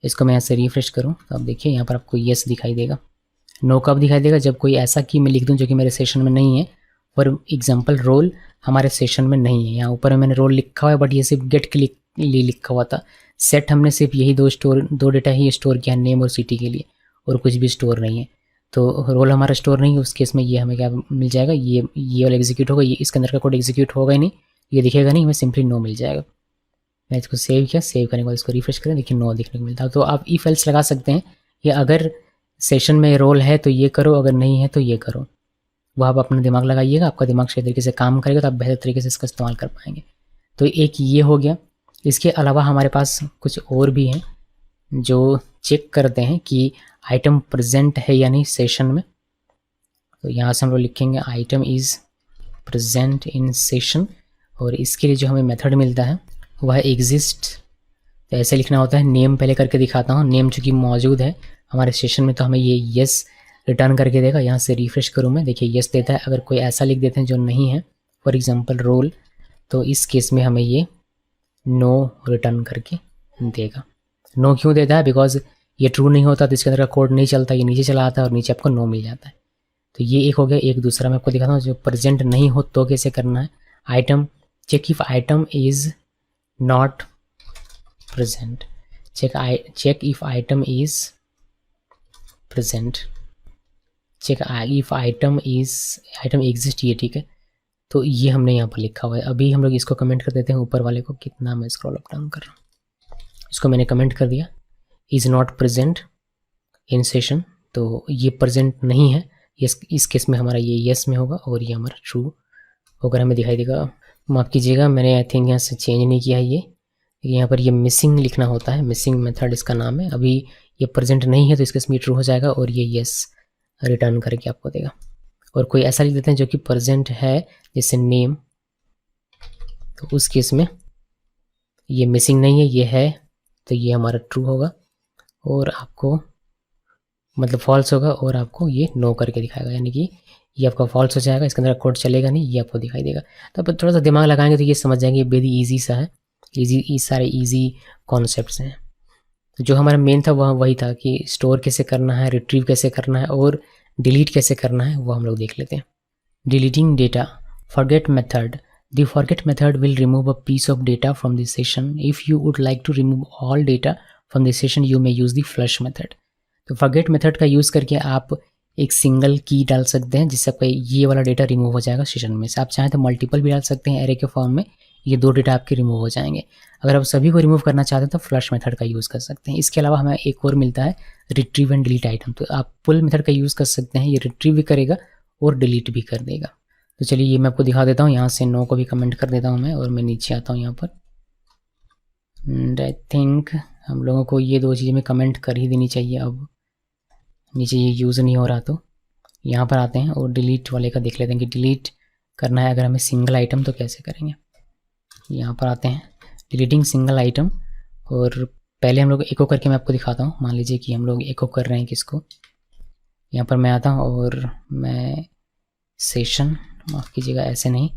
इसको मैं यहाँ से रिफ्रेश करूँ तो आप देखिए यहाँ पर आपको यस दिखाई देगा। नो कब दिखाई देगा, जब कोई ऐसा की मैं लिख दूँ जो कि मेरे सेशन में नहीं है। फॉर एग्जाम्पल रोल हमारे सेशन में नहीं है, यहाँ ऊपर मैंने रोल लिखा हुआ है बट ये सिर्फ गेट के लिए लिखा हुआ था। सेट हमने सिर्फ यही दो डेटा ही स्टोर किया, नेम और सिटी के लिए, और कुछ भी स्टोर नहीं है। तो रोल हमारा स्टोर नहीं है, उस केस में ये हमें क्या मिल जाएगा, ये वाला एग्जीक्यूट होगा, ये इसके अंदर का कोड एग्जीक्यूट होगा ही नहीं, ये दिखेगा नहीं, हमें सिंपली नो मिल जाएगा। मैं इसको सेव किया, सेव करने के बाद इसको रिफ्रेश करें, देखिए नो देखने को मिलता है। तो आप इफ एल्स लगा सकते हैं, या अगर सेशन में रोल है तो ये करो, अगर नहीं है तो ये करो। वह आप अपना दिमाग लगाइएगा, आपका दिमाग सही तरीके से काम करेगा तो आप बेहतर तरीके से इसका इस्तेमाल कर पाएंगे। तो एक ये हो गया। इसके अलावा हमारे पास कुछ और भी हैं जो चेक करते हैं कि आइटम प्रेजेंट है या नहीं सेशन में। तो यहाँ से हम लोग लिखेंगे item is present in session, और इसके लिए जो हमें मेथड मिलता है वह एग्जिस्ट। तो ऐसे लिखना होता है। नेम पहले करके दिखाता हूँ। नेम चूँकि मौजूद है हमारे सेशन में तो हमें ये यस रिटर्न करके देगा। यहाँ से रिफ्रेश करूँ मैं, देखिए यस देता है। अगर कोई ऐसा लिख देते हैं जो नहीं है, फॉर एग्जांपल रोल, तो इस केस में हमें ये नो रिटर्न करके देगा। नो क्यों देता है, बिकॉज ये ट्रू नहीं होता तो इसके अंदर का कोड नहीं चलता, ये नीचे चला आता है और नीचे आपको नो मिल जाता है। तो ये एक हो गया। एक दूसरा मैं आपको दिखाता हूँ जो प्रेजेंट नहीं हो तो कैसे करना है। Item check if item is not present, check if item is present, check if item exist, ये ठीक है। तो ये हमने यहाँ पर लिखा हुआ है। अभी हम लोग इसको कमेंट कर देते हैं ऊपर वाले को, कितना मैं स्क्रॉल अप डाउन कर रहा हूँ, इसको मैंने कमेंट कर दिया, is not present in session. तो ये प्रेजेंट नहीं है, इस केस में हमारा ये यस में होगा और ये हमारा ट्रू होकर हमें दिखाई देगा। माफ़ कीजिएगा, मैंने आई थिंक यहाँ से चेंज नहीं किया है। ये यहाँ पर ये मिसिंग लिखना होता है, मिसिंग मेथड इसका नाम है। अभी ये प्रेजेंट नहीं है तो इसके में ट्रू हो जाएगा और ये यस रिटर्न करके आपको देगा। और कोई ऐसा लिख देते हैं जो कि प्रेजेंट है, जैसे नेम, तो उस केस में ये मिसिंग नहीं है, ये है, तो ये हमारा ट्रू होगा और आपको मतलब फॉल्स होगा और आपको ये नो करके दिखाएगा, यानी कि ये आपका फॉल्स हो जाएगा, इसके अंदर कोड चलेगा नहीं, ये आपको दिखाई देगा। तो आप थोड़ा सा दिमाग लगाएंगे तो ये समझ जाएंगे, ये बेहद ईजी सा है। सारे ईजी कॉन्सेप्ट्स हैं। जो हमारा मेन था वह वही था कि स्टोर कैसे करना है, रिट्रीव कैसे करना है और डिलीट कैसे करना है, वो हम लोग देख लेते हैं। Deleting data, forget method. The forget method will remove a piece of data from the session. If you would like to remove all data from the session, you may use the flush method. तो forget method का use करके आप एक single की डाल सकते हैं जिससे आपका ये वाला डेटा रिमूव हो जाएगा सेशन में से। आप चाहें तो मल्टीपल भी डाल सकते हैं एरे के फॉर्म में, ये 2 डेटा आपके रिमूव हो जाएंगे। अगर आप सभी को रिमूव करना चाहते हैं तो फ्लश मेथड का यूज़ कर सकते हैं। इसके अलावा हमें एक और मिलता है रिट्रीव एंड डिलीट आइटम। तो आप पुल मेथड का यूज़ कर सकते हैं, ये रिट्रीव भी करेगा और डिलीट भी कर देगा। तो चलिए ये मैं आपको दिखा देता हूँ। यहाँ से नो को भी कमेंट कर देता हूँ मैं, और मैं नीचे आता हूँ यहाँ पर। एंड आई थिंक हम लोगों को ये 2 चीज़ें में कमेंट कर ही देनी चाहिए। अब नीचे ये यूज़ नहीं हो रहा, तो यहाँ पर आते हैं और डिलीट वाले का देख लेते हैं कि डिलीट करना है अगर हमें सिंगल आइटम तो कैसे करेंगे। यहाँ पर आते हैं डिलीटिंग सिंगल आइटम, और पहले हम लोग एको करके मैं आपको दिखाता हूँ। मान लीजिए कि हम लोग एको कर रहे हैं किसको। यहाँ पर मैं आता हूँ और मैं सेशन, माफ़ कीजिएगा ऐसे नहीं,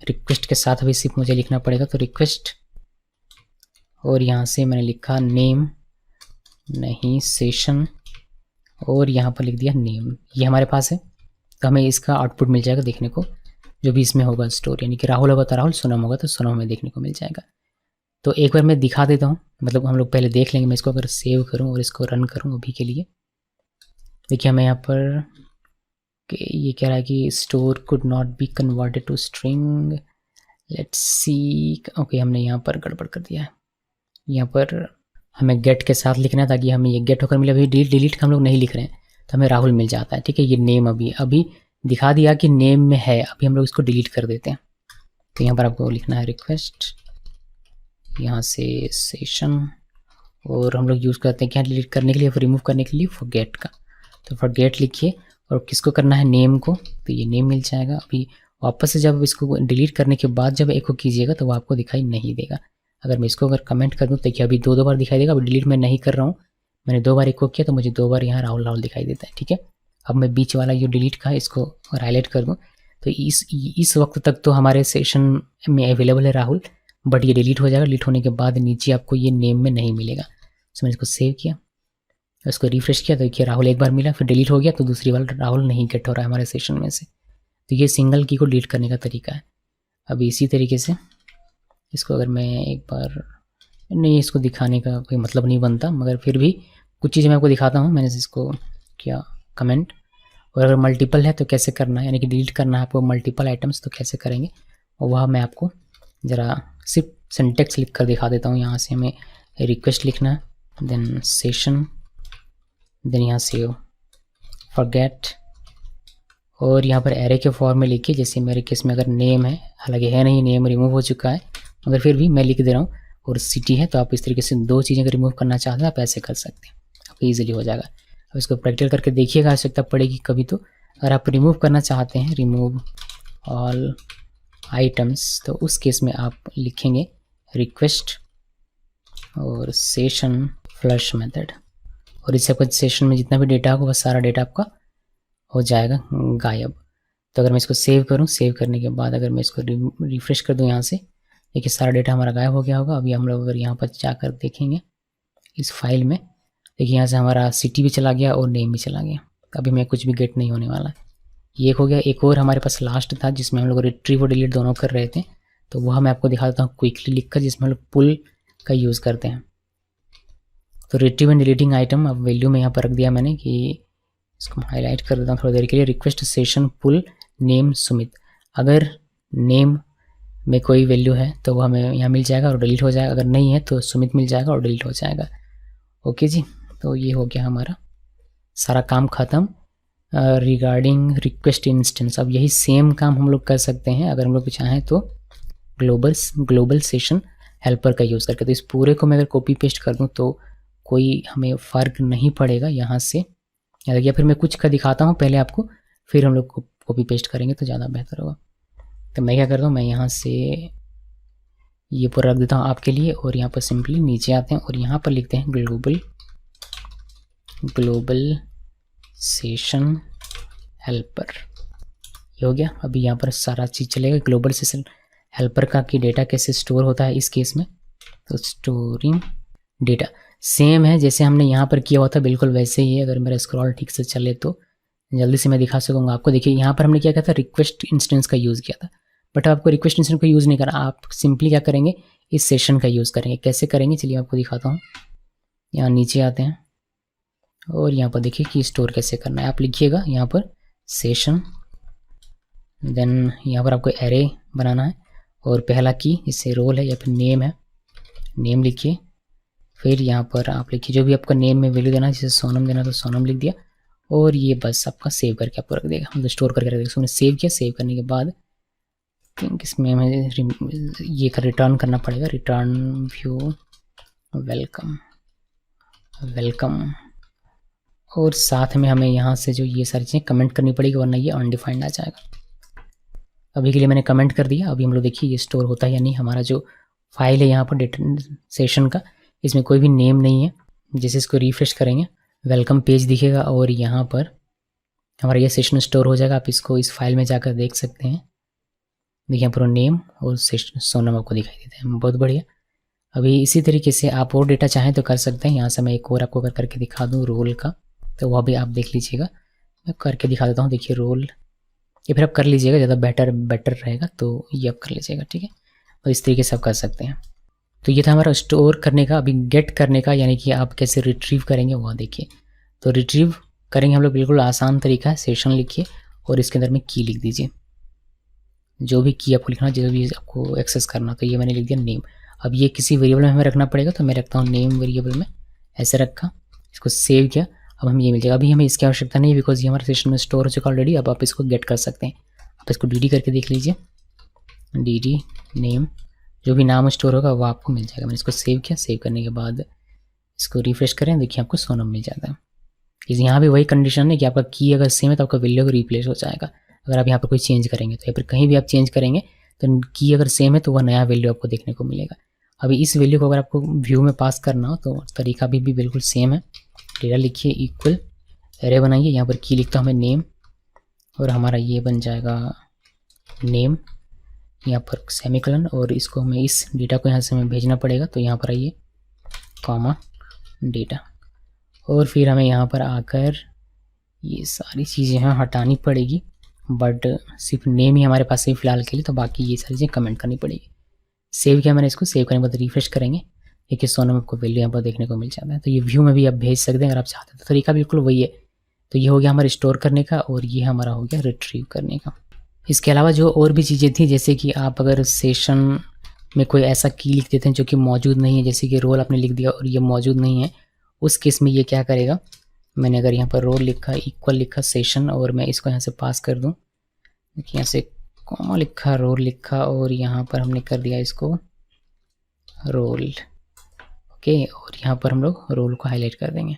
रिक्वेस्ट के साथ अभी सिर्फ मुझे लिखना पड़ेगा। तो रिक्वेस्ट, और यहाँ से मैंने लिखा नेम नहीं सेशन, और यहाँ पर लिख दिया नेम। ये हमारे पास है, तो हमें इसका आउटपुट मिल जाएगा देखने को, जो भी इसमें होगा स्टोर, यानी कि राहुल होगा तो राहुल, सोनम होगा तो सोनम हमें देखने को मिल जाएगा। तो एक बार मैं दिखा देता हूँ, मतलब हम लोग पहले देख लेंगे। मैं इसको अगर सेव करूँ और इसको रन करूँ अभी के लिए, देखिए हमें यहाँ पर ये कह रहा है कि store could not be converted to string, let's see. Okay, हमने यहाँ पर गड़बड़ कर दिया है। यहाँ पर हमें गेट के साथ लिखना है ताकि हमें ये गेट होकर मिले। अभी डिलीट का हम लोग नहीं लिख रहे हैं, तो हमें राहुल मिल जाता है। ठीक है, ये नेम अभी दिखा दिया कि नेम में है। अभी हम लोग इसको डिलीट कर देते हैं। तो यहाँ पर आपको लिखना है रिक्वेस्ट, यहाँ से सेशन, और हम लोग यूज़ करते हैं क्या डिलीट करने के लिए, रिमूव करने के लिए फॉरगेट का। तो फॉरगेट लिखिए, और किसको करना है, नेम को। तो ये नेम मिल जाएगा। अभी वापस से जब इसको डिलीट करने के बाद जब एको कीजिएगा तो वो आपको दिखाई नहीं देगा। अगर मैं इसको अगर कमेंट कर दूँ तो देखिए अभी 2 बार दिखाई देगा। अभी डिलीट मैं नहीं कर रहा हूँ, मैंने 2 बार एको किया तो मुझे 2 बार यहाँ राहुल राहुल दिखाई देता है। ठीक है, अब मैं बीच वाला जो डिलीट का है इसको हाईलाइट कर दूँ तो इस वक्त तक तो हमारे सेशन में अवेलेबल है राहुल, बट ये डिलीट हो जाएगा। डिलीट होने के बाद नीचे आपको ये नेम में नहीं मिलेगा। तो मैंने इसको सेव किया, इसको रिफ्रेश किया तो देखिए राहुल एक बार मिला, फिर डिलीट हो गया, तो दूसरी बार राहुल नहीं गेट हो रहा है हमारे सेशन में से। तो ये सिंगल की को डिलीट करने का तरीका है। अभी इसी तरीके से इसको अगर मैं एक बार, नहीं इसको दिखाने का कोई मतलब नहीं बनता, मगर फिर भी कुछ चीज़ें मैं आपको दिखाता हूँ। मैंने इसको किया कमेंट, और अगर मल्टीपल है तो कैसे करना है, यानी कि डिलीट करना है आपको मल्टीपल आइटम्स तो कैसे करेंगे, और वह मैं आपको ज़रा सिर्फ सिंटेक्स लिख कर दिखा देता हूँ। यहाँ से हमें रिक्वेस्ट लिखना है, देन सेशन, देन यहाँ से फॉरगेट, और यहाँ पर एरे के फॉर्म में लिखिए। जैसे मेरे केस में अगर नेम है, हालांकि है नहीं, नेम रिमूव हो चुका है, मगर फिर भी मैं लिख दे रहा हूँ। और सिटी है, तो आप इस तरीके से 2 चीज़ें अगर रिमूव करना चाहते हैं आप ऐसे कर सकते हैं, आपको ईजिली हो जाएगा। अब इसको प्रैक्टिकल करके देखिएगा, आवश्यकता पड़ेगी कभी तो। अगर आप रिमूव करना चाहते हैं, रिमूव ऑल आइटम्स, तो उस केस में आप लिखेंगे रिक्वेस्ट और सेशन फ्लश मेथड, और इससे आपका सेशन में जितना भी डेटा होगा वह सारा डेटा आपका हो जाएगा गायब। तो अगर मैं इसको सेव करूं, सेव करने के बाद अगर मैं इसको रिफ्रेश कर दूं यहाँ से, देखिए सारा डेटा हमारा गायब हो गया होगा। अभी हम लोग अगर यहाँ पर जाकर देखेंगे इस फाइल में, देखिए यहाँ से हमारा सिटी भी चला गया और नेम भी चला गया। अभी मैं कुछ भी गेट नहीं होने वाला। ये एक हो गया। एक और हमारे पास लास्ट था जिसमें हम लोग रिट्रीव और डिलीट दोनों कर रहे थे, तो वह मैं आपको दिखा देता हूँ क्विकली लिखकर, जिसमें हम लोग पुल का यूज़ करते हैं। तो रिट्रीव एंड डिलीटिंग आइटम अब वैल्यू में यहाँ पर रख दिया मैंने, कि इसको हाईलाइट कर देता हूँ थोड़ी देर के लिए। रिक्वेस्ट सेशन पुल नेम सुमित, अगर नेम में कोई वैल्यू है तो वो हमें यहाँ मिल जाएगा और डिलीट हो जाएगा, अगर नहीं है तो सुमित मिल जाएगा और डिलीट हो जाएगा। ओके जी, तो ये हो गया हमारा सारा काम ख़त्म रिगार्डिंग रिक्वेस्ट इंस्टेंस। अब यही सेम काम हम लोग कर सकते हैं अगर हम लोग चाहें तो ग्लोबल सेशन हेल्पर का यूज़ करके। तो इस पूरे को मैं अगर कॉपी पेस्ट कर दूँ तो कोई हमें फ़र्क नहीं पड़ेगा यहाँ से, या फिर मैं कुछ का दिखाता हूँ पहले आपको, फिर हम लोग कॉपी पेस्ट करेंगे तो ज़्यादा बेहतर होगा। तो मैं क्या करता हूँ, मैं यहाँ से ये पूरा रख देता हूँ आपके लिए, और यहाँ पर सिंपली नीचे आते हैं और यहाँ पर लिखते हैं ग्लोबल सेशन हेल्पर। ये हो गया। अभी यहाँ पर सारा चीज़ चलेगा। ग्लोबल सेशन हेल्पर का कि डेटा कैसे स्टोर होता है इस केस में, तो स्टोरिंग डेटा सेम है जैसे हमने यहाँ पर किया हुआ था, बिल्कुल वैसे ही है। अगर मेरा स्क्रॉल ठीक से चले तो जल्दी से मैं दिखा सकूँगा आपको। देखिए यहाँ पर हमने क्या किया था, रिक्वेस्ट इंस्टेंस का यूज़ किया था, बट आपको रिक्वेस्ट इंस्टेंस का यूज़ नहीं करना। आप सिंपली क्या करेंगे, इस सेशन का यूज़ करेंगे। कैसे करेंगे चलिए आपको दिखाता हूँ। यहाँ नीचे आते हैं और यहाँ पर देखिए कि स्टोर कैसे करना है। आप लिखिएगा यहाँ पर सेशन, देन यहाँ पर आपको एरे बनाना है और पहला की इससे रोल है या फिर नेम है, नेम लिखिए। फिर यहाँ पर आप लिखिए जो भी आपका नेम में वैल्यू देना, जैसे सोनम देना तो सोनम लिख दिया, और ये बस आपका सेव करके आपको रख देगा, मतलब स्टोर करके रख देगा। उसने सेव किया, सेव करने के बाद इसमें हमें ये रिटर्न करना पड़ेगा, रिटर्न व्यू वेलकम वेलकम, और साथ में हमें यहाँ से जो ये सारी चीज़ें कमेंट करनी पड़ेगी, वरना ये अनडिफाइंड आ जाएगा। अभी के लिए मैंने कमेंट कर दिया। अभी हम लोग देखिए ये स्टोर होता है या नहीं। हमारा जो फाइल है यहाँ पर डेटा सेशन का, इसमें कोई भी नेम नहीं है। जैसे इसको रिफ्रेश करेंगे वेलकम पेज दिखेगा और यहाँ पर हमारा ये सेशन स्टोर हो जाएगा। आप इसको इस फाइल में जाकर देख सकते हैं। देखिए यहाँ पर नेम और सेशन सोनम आपको दिखाई देते हैं। बहुत बढ़िया। अभी इसी तरीके से आप और डेटा चाहें तो कर सकते हैं। यहाँ से मैं एक और आपको करके दिखा दूँ रोल का, तो वह भी आप देख लीजिएगा। मैं करके दिखा देता हूँ। देखिए रोल, ये फिर आप कर लीजिएगा, ज़्यादा बेटर रहेगा, तो ये आप कर लीजिएगा, ठीक है। और इस तरीके से आप कर सकते हैं। तो ये था हमारा स्टोर करने का। अभी गेट करने का, यानी कि आप कैसे रिट्रीव करेंगे वह देखिए। तो रिट्रीव करेंगे हम लोग, बिल्कुल आसान तरीका है। सेशन लिखिए और इसके अंदर में की लिख दीजिए, जो भी की आपको लिखना, जो भी आपको एक्सेस करना। तो ये मैंने लिख दिया नेम। अब ये किसी वेरिएबल में हमें रखना पड़ेगा, तो मैं रखता हूँ नेम वेरिएबल में, ऐसे रखा, इसको सेव किया। अब हमें ये मिल जाएगा। अभी हमें इसकी आवश्यकता नहीं है, बिकॉज ये हमारे सेशन में स्टोर हो चुका ऑलरेडी। अब आप इसको गेट कर सकते हैं। आप इसको डी करके देख लीजिए, डी नेम, जो भी नाम स्टोर होगा वो आपको मिल जाएगा। मैंने इसको सेव किया। सेव करने के बाद इसको रिफ्रेश करें, देखिए आपको सोनम मिल जाता है। यहाँ भी वही कंडीशन है कि आपका की अगर सेम है तो आपका वैल्यू रिप्लेस हो जाएगा। अगर आप यहाँ पर कोई चेंज करेंगे तो, या फिर कहीं भी आप चेंज करेंगे तो की अगर सेम है तो वह नया वैल्यू आपको देखने को मिलेगा। अभी इस वैल्यू को अगर आपको व्यू में पास करना हो तो तरीका भी बिल्कुल सेम है। डेटा लिखिए इक्वल, एरे बनाइए, यहाँ पर की लिखता हूँ मैं नेम, और हमारा ये बन जाएगा नेम, यहाँ पर सेमीकोलन, और इसको हमें इस डेटा को यहाँ से हमें भेजना पड़ेगा। तो यहाँ पर आइए कॉमा डेटा, और फिर हमें यहाँ पर आकर ये सारी चीज़ें हैं हटानी पड़ेगी, बट सिर्फ नेम ही हमारे पास है फिलहाल के लिए, तो बाकी ये सारी चीज़ें कमेंट करनी पड़ेगी। सेव किया मैंने इसको। सेव करने के बाद रिफ्रेश करेंगे, देखिए सोनम आपको वैल्यू यहाँ पर देखने को मिल जाता है। तो ये व्यू में भी आप भेज सकते हैं अगर आप चाहते हैं। तो तरीका बिल्कुल वही है। तो ये हो गया हमारा स्टोर करने का, और ये हमारा हो गया रिट्रीव करने का। इसके अलावा जो और भी चीज़ें थी, जैसे कि आप अगर सेशन में कोई ऐसा की लिख देते हैं जो कि मौजूद नहीं है, जैसे कि रोल आपने लिख दिया और ये मौजूद नहीं है, उस केस में ये क्या करेगा, मैंने अगर यहाँ पर रोल लिखा, इक्वल लिखा सेशन, और मैं इसको यहाँ से पास कर दूँ, देखिए यहाँ से कॉमा लिखा, रोल लिखा, और यहाँ पर हमने कर दिया इसको रोल, ओके। और यहाँ पर हम लोग रोल को हाईलाइट कर देंगे।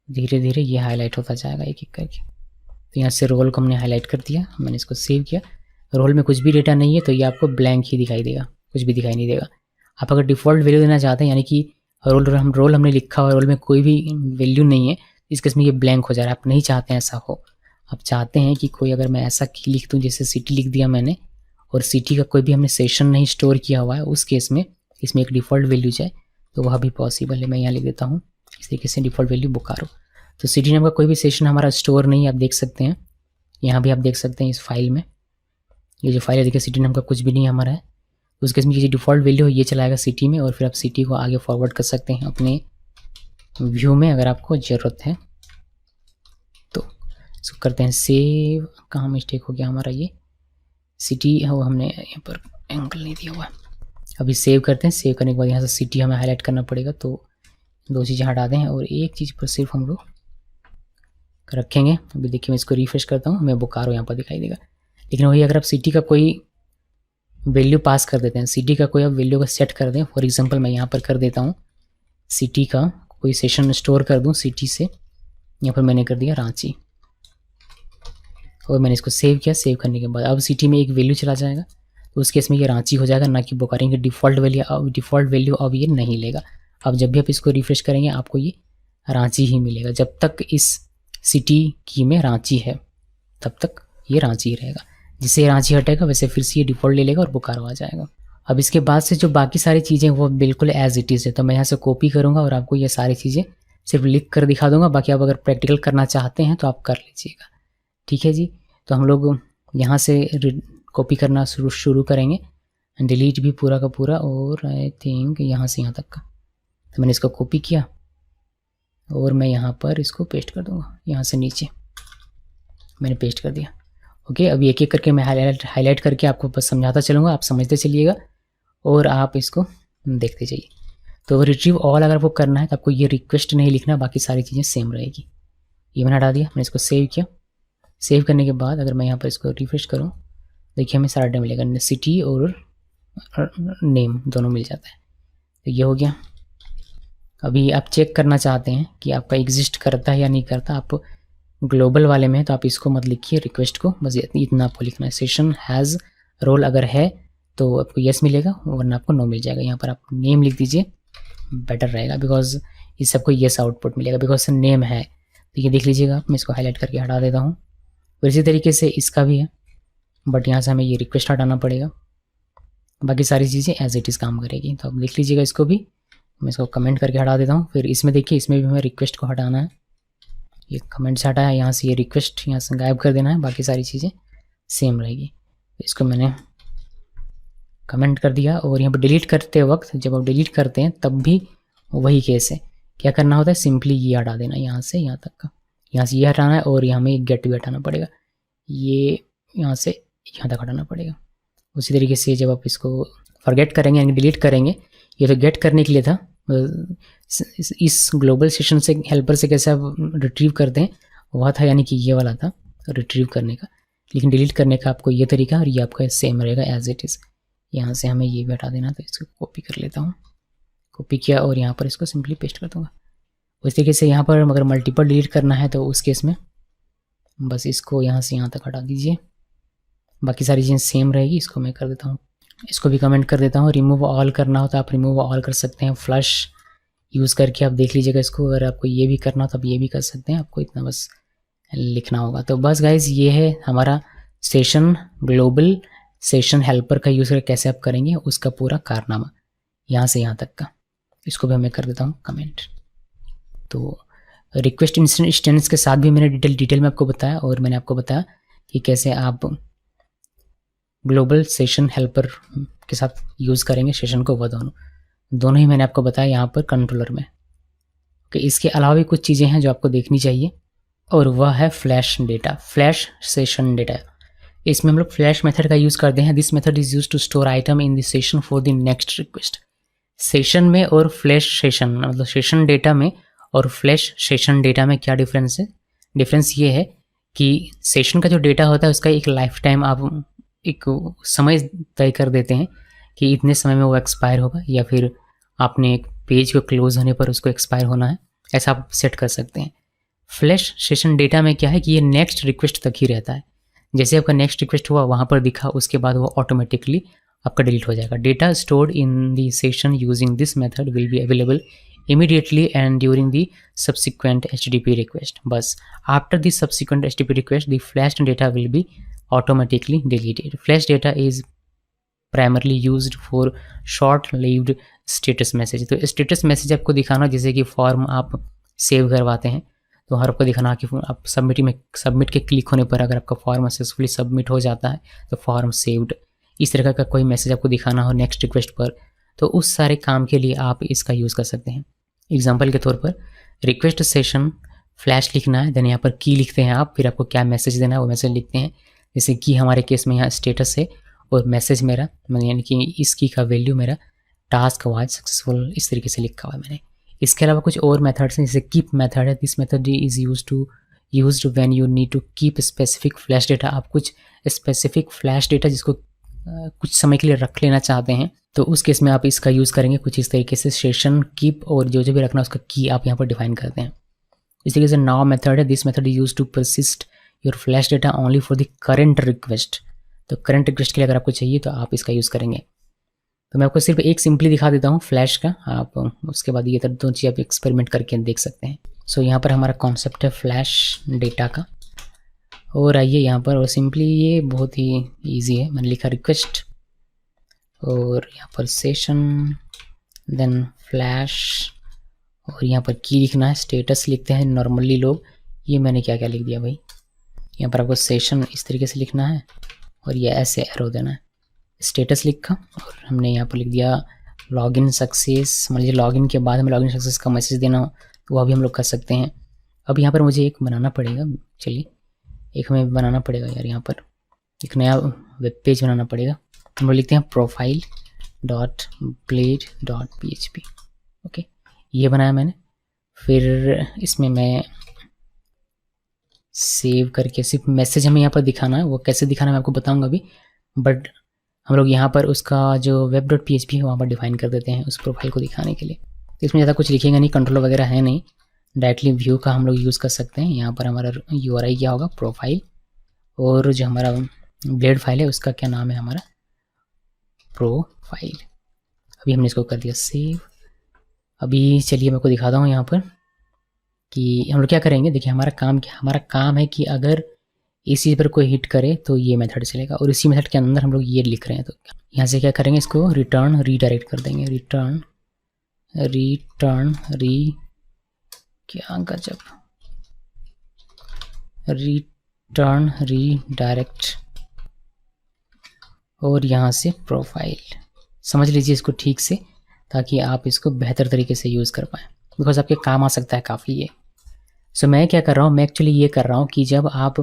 धीरे धीरे ये हाईलाइट होता जाएगा एक एक करके। तो यहाँ से रोल को हमने हाईलाइट कर दिया, मैंने इसको सेव किया। रोल में कुछ भी डेटा नहीं है तो ये आपको ब्लैंक ही दिखाई देगा, कुछ भी दिखाई नहीं देगा। आप अगर डिफ़ॉल्ट वैल्यू देना चाहते हैं, यानी कि रोल हमने लिखा और रोल में कोई भी वैल्यू नहीं है, इस केस में ये ब्लैंक हो जा रहा है। आप नहीं चाहते हैं ऐसा हो। आप चाहते हैं कि कोई अगर मैं ऐसा की लिख दूँ, जैसे सिटी लिख दिया मैंने, और सिटी का कोई भी हमने सेशन नहीं स्टोर किया हुआ है, उस केस में इसमें एक डिफ़ॉल्ट वैल्यू जाए तो वह भी पॉसिबल है। मैं यहाँ लिख देता हूँ इस तरीके से, डिफ़ॉल्ट वैल्यू बोकारो। तो सिटी नाम का कोई भी सेशन हमारा स्टोर नहीं है, आप देख सकते हैं। यहाँ भी आप देख सकते हैं इस फाइल में, ये जो फाइल है देखिए सिटी नाम का कुछ भी नहीं हमारा है। उस केस में ये डिफ़ॉल्ट वैल्यू है, ये चलाएगा सिटी में, और फिर आप सिटी को आगे फॉरवर्ड कर सकते हैं अपने व्यू में अगर आपको ज़रूरत है तो। इसको करते हैं सेव। कहाँ मिस्टेक हो गया हमारा, ये सिटी हो, हमने यहाँ पर एंगल नहीं दिया हुआ। अभी सेव करते हैं। सेव करने के बाद यहाँ से सिटी हमें हाईलाइट करना पड़ेगा, तो दो चीज़ें हटा दें और एक चीज़ पर सिर्फ हम लोग रखेंगे। अभी देखिए मैं इसको रिफ्रेश करता हूँ, मैं बोकारो यहाँ पर दिखाई देगा। लेकिन वही अगर आप सिटी का कोई वैल्यू पास कर देते हैं, सिटी का कोई आप वैल्यू का सेट कर दें, फॉर एग्जांपल मैं यहाँ पर कर देता हूँ सिटी का कोई सेशन स्टोर कर दूँ सिटी से, यहाँ पर मैंने कर दिया रांची, और मैंने इसको सेव किया। सेव करने के बाद अब सिटी में एक वैल्यू चला जाएगा, तो उस केस में ये रांची हो जाएगा, ना कि बोकारो की डिफ़ॉल्ट वैल्यू अब ये नहीं लेगा। अब जब भी आप इसको रिफ्रेश करेंगे आपको ये रांची ही मिलेगा। जब तक इस सिटी की में रांची है तब तक ये रांची ही रहेगा। जिससे रांची हटेगा वैसे फिर से ये डिफ़ॉल्ट ले लेगा और बोकारो आ जाएगा। अब इसके बाद से जो बाकी सारी चीज़ें वो बिल्कुल एज इट इज़ है, तो मैं यहाँ से कॉपी करूँगा और आपको ये सारी चीज़ें सिर्फ लिख कर दिखा दूँगा। बाकी आप अगर प्रैक्टिकल करना चाहते हैं तो आप कर लीजिएगा, ठीक है जी। तो हम लोग यहाँ से कॉपी करना शुरू करेंगे, डिलीट भी पूरा का पूरा, और आई थिंक यहाँ से यहाँ तक का। तो मैंने इसको कॉपी किया और मैं यहाँ पर इसको पेस्ट कर दूँगा, यहाँ से नीचे मैंने पेस्ट कर दिया। ओके, अभी एक एक करके मैं हाईलाइट करके आपको बस समझाता चलूँगा, आप समझते चलिएगा और आप इसको देखते जाइए। तो रिट्रीव ऑल अगर आपको करना है तो आपको ये रिक्वेस्ट नहीं लिखना, बाकी सारी चीज़ें सेम रहेगी। ये मैंने हटा दिया, मैंने इसको सेव किया। सेव करने के बाद अगर मैं यहाँ पर इसको रिफ्रेश करूँ, देखिए हमें सारा डेटा मिलेगा, सिटी और नेम दोनों मिल जाता है। तो ये हो गया। अभी आप चेक करना चाहते हैं कि आपका एग्जिस्ट करता है या नहीं करता, आप ग्लोबल वाले में तो आप इसको मत लिखिए रिक्वेस्ट को, बस इतना आपको लिखना है, सेशन हैज़ रोल अगर है तो आपको येस मिलेगा, वरना आपको नो मिल जाएगा। यहाँ पर आप नेम लिख दीजिए, बेटर रहेगा, बिकॉज इस सबको येस आउटपुट मिलेगा बिकॉज नेम है। तो ये देख लीजिएगा आप, मैं इसको हाईलाइट करके हटा देता हूँ। और इसी तरीके से इसका भी है, बट यहाँ से हमें ये रिक्वेस्ट हटाना पड़ेगा, बाकी सारी चीज़ें एज इट इज़ काम करेगी। तो आप देख लीजिएगा इसको भी, मैं इसको कमेंट करके हटा देता हूँ। फिर इसमें देखिए, इसमें भी हमें रिक्वेस्ट को हटाना है, ये कमेंट से हटाया, यहाँ से ये रिक्वेस्ट यहाँ से गायब कर देना है, बाकी सारी चीज़ें सेम रहेगी। इसको मैंने कमेंट कर दिया। और यहाँ पर डिलीट करते वक्त, जब आप डिलीट करते हैं तब भी वही केस है, क्या करना होता है, सिंपली ये हटा देना, यहाँ से यहाँ तक का, यहाँ से ये हटाना है और यहाँ में एक गेट भी हटाना पड़ेगा, ये यहाँ से यहाँ तक हटाना पड़ेगा। उसी तरीके से जब आप इसको फॉरगेट करेंगे यानी डिलीट करेंगे, ये तो गेट करने के लिए था, इस ग्लोबल सेशन से हेल्पर से कैसे आप रिट्रीव करते हैं वह था, यानी कि ये वाला था रिट्रीव करने का, लेकिन डिलीट करने का आपको ये तरीका और ये आपका सेम रहेगा एज इट इज़। यहाँ से हमें ये भी हटा देना, तो इसको कॉपी कर लेता हूँ, कॉपी किया और यहाँ पर इसको सिंपली पेस्ट कर दूँगा। उस तरीके से यहाँ पर अगर मल्टीपल डिलीट करना है तो उस केस में बस इसको यहाँ से यहाँ तक हटा दीजिए, बाकी सारी चीज़ें सेम रहेगी। इसको मैं कर देता हूँ, इसको भी कमेंट कर देता हूँ। रिमूव ऑल करना हो तो आप रिमूव ऑल कर सकते हैं, फ्लश यूज़ करके आप देख लीजिएगा इसको। अगर आपको ये भी करना हो तो आप ये भी कर सकते हैं, आपको इतना बस लिखना होगा। तो बस गाइज ये है हमारा सेशन, ग्लोबल सेशन हेल्पर का यूज़ करके कैसे आप करेंगे उसका पूरा कारनामा, यहाँ से यहाँ तक का। इसको भी मैं कर देता हूँ कमेंट। तो रिक्वेस्ट इंस्टेंस के साथ भी मैंने डिटेल में आपको बताया, और मैंने आपको बताया कि कैसे आप ग्लोबल सेशन हेल्पर के साथ यूज़ करेंगे सेशन को, वो दोनों ही मैंने आपको बताया यहाँ पर कंट्रोलर में। कि इसके अलावा भी कुछ चीज़ें हैं जो आपको देखनी चाहिए, और वह है flash data, flash session data. इसमें हम लोग फ्लैश मेथड का यूज़ करते हैं। This method is use to store item in this session for the next request. Session में और फ्लैश सेशन, मतलब सेशन डेटा में और फ्लैश सेशन डेटा में क्या डिफरेंस है? डिफरेंस ये है कि सेशन का जो डेटा होता है उसका एक लाइफ टाइम आप एक समय तय कर देते हैं कि इतने समय में वो एक्सपायर होगा, या फिर आपने एक पेज को क्लोज होने पर उसको एक्सपायर होना है, ऐसा आप सेट कर सकते हैं। फ्लैश सेशन डेटा में क्या है कि ये नेक्स्ट रिक्वेस्ट तक ही रहता है। जैसे आपका नेक्स्ट रिक्वेस्ट हुआ वहाँ पर दिखा, उसके बाद वो ऑटोमेटिकली आपका डिलीट हो जाएगा। Data stored in the session using this method will be available immediately and during the subsequent HTTP request. बस after the subsequent HTTP request, the flashed data will be automatically deleted. Flash data is primarily used for short-lived status message. तो status message आपको दिखाना, जैसे कि form आप save करवाते हैं तो हर आपको दिखाना कि आप सबमिट के क्लिक होने पर अगर आपका फॉर्म सक्सेसफुली सबमिट हो जाता है तो फॉर्म सेव्ड, इस तरह का कोई मैसेज आपको दिखाना हो नेक्स्ट रिक्वेस्ट पर, तो उस सारे काम के लिए आप इसका यूज़ कर सकते हैं। एग्जाम्पल के तौर पर रिक्वेस्ट सेशन फ्लैश लिखना है, देन यहाँ पर की लिखते हैं आप, फिर आपको क्या मैसेज देना है वो मैसेज लिखते हैं। जैसे कि हमारे केस में यहाँ स्टेटस है और मैसेज मेरा, यानी कि इस की का वैल्यू मेरा टास्क वाज सक्सेसफुल, इस तरीके से लिखा हुआ है मैंने। इसके अलावा कुछ और मेथड्स हैं, जैसे कीप मेथड है। This method is used when you need to keep specific flash data. आप कुछ स्पेसिफिक फ्लैश डेटा जिसको कुछ समय के लिए रख लेना चाहते हैं तो उस केस में आप इसका यूज़ करेंगे कुछ इस तरीके से, सेशन कीप, और जो भी रखना उसका की आप यहाँ पर डिफाइन करते हैं। इस तरीके से नाउ मेथड है। This method is use to persist your flash data only for the current request. तो करंट रिक्वेस्ट के लिए अगर आपको चाहिए तो आप इसका यूज़ करेंगे। तो मैं आपको सिर्फ एक सिंपली दिखा देता हूँ फ्लैश का, आप उसके बाद ये दोनों चीज़ आप एक्सपेरिमेंट करके देख सकते हैं। सो यहाँ पर हमारा कॉन्सेप्ट है फ्लैश डेटा का, और आइए यहाँ पर, और सिंपली ये बहुत ही ईजी है। मैंने लिखा रिक्वेस्ट और यहाँ पर सेशन, देन फ्लैश, और यहाँ पर की लिखना है, स्टेटस लिखते हैं नॉर्मली लोग। ये मैंने क्या क्या लिख दिया भाई, यहाँ पर आपको सेशन इस तरीके से लिखना है और ये ऐसे एरो देना है, स्टेटस लिखा, और हमने यहाँ पर लिख दिया लॉगिन सक्सेस। मान लीजिए लॉगिन के बाद हमें लॉगिन सक्सेस का मैसेज देना हो तो वह भी हम लोग कर सकते हैं। अब यहाँ पर मुझे एक बनाना पड़ेगा, चलिए एक हमें बनाना पड़ेगा यार यहाँ पर, एक नया वेब पेज बनाना पड़ेगा। हम लोग लिखते हैं profile.blade.php। ओके, ये बनाया मैंने। फिर इसमें मैं सेव करके सिर्फ मैसेज हमें यहाँ पर दिखाना है, वो कैसे दिखाना है मैं आपको बताऊंगा अभी। बट हम लोग यहाँ पर उसका जो web.php है वहाँ पर डिफाइन कर देते हैं उस प्रोफाइल को दिखाने के लिए। तो इसमें ज़्यादा कुछ लिखेंगे नहीं, कंट्रोल वगैरह है नहीं, डायरेक्टली व्यू का हम लोग यूज़ कर सकते हैं। यहाँ पर हमारा URI क्या होगा, प्रोफाइल, और जो हमारा ब्लेड फाइल है उसका क्या नाम है, हमारा प्रोफाइल। अभी हमने इसको कर दिया सेव। अभी चलिए मैं आपको दिखाता हूँ यहाँ पर कि हम लोग क्या करेंगे। देखिए हमारा काम है कि अगर इस चीज़ पर कोई हिट करे तो ये मेथड चलेगा, और इसी मेथड के अंदर हम लोग ये लिख रहे हैं। तो यहाँ से क्या करेंगे, इसको रिटर्न रीडायरेक्ट कर देंगे। रिटर्न क्या गजब, रिटर्न रीडायरेक्ट, और यहाँ से प्रोफाइल। समझ लीजिए इसको ठीक से, ताकि आप इसको बेहतर तरीके से यूज़ कर पाएँ, बिकॉज आपके काम आ सकता है काफ़ी ये। सो मैं क्या कर रहा हूँ, मैं एक्चुअली ये कर रहा हूँ कि जब आप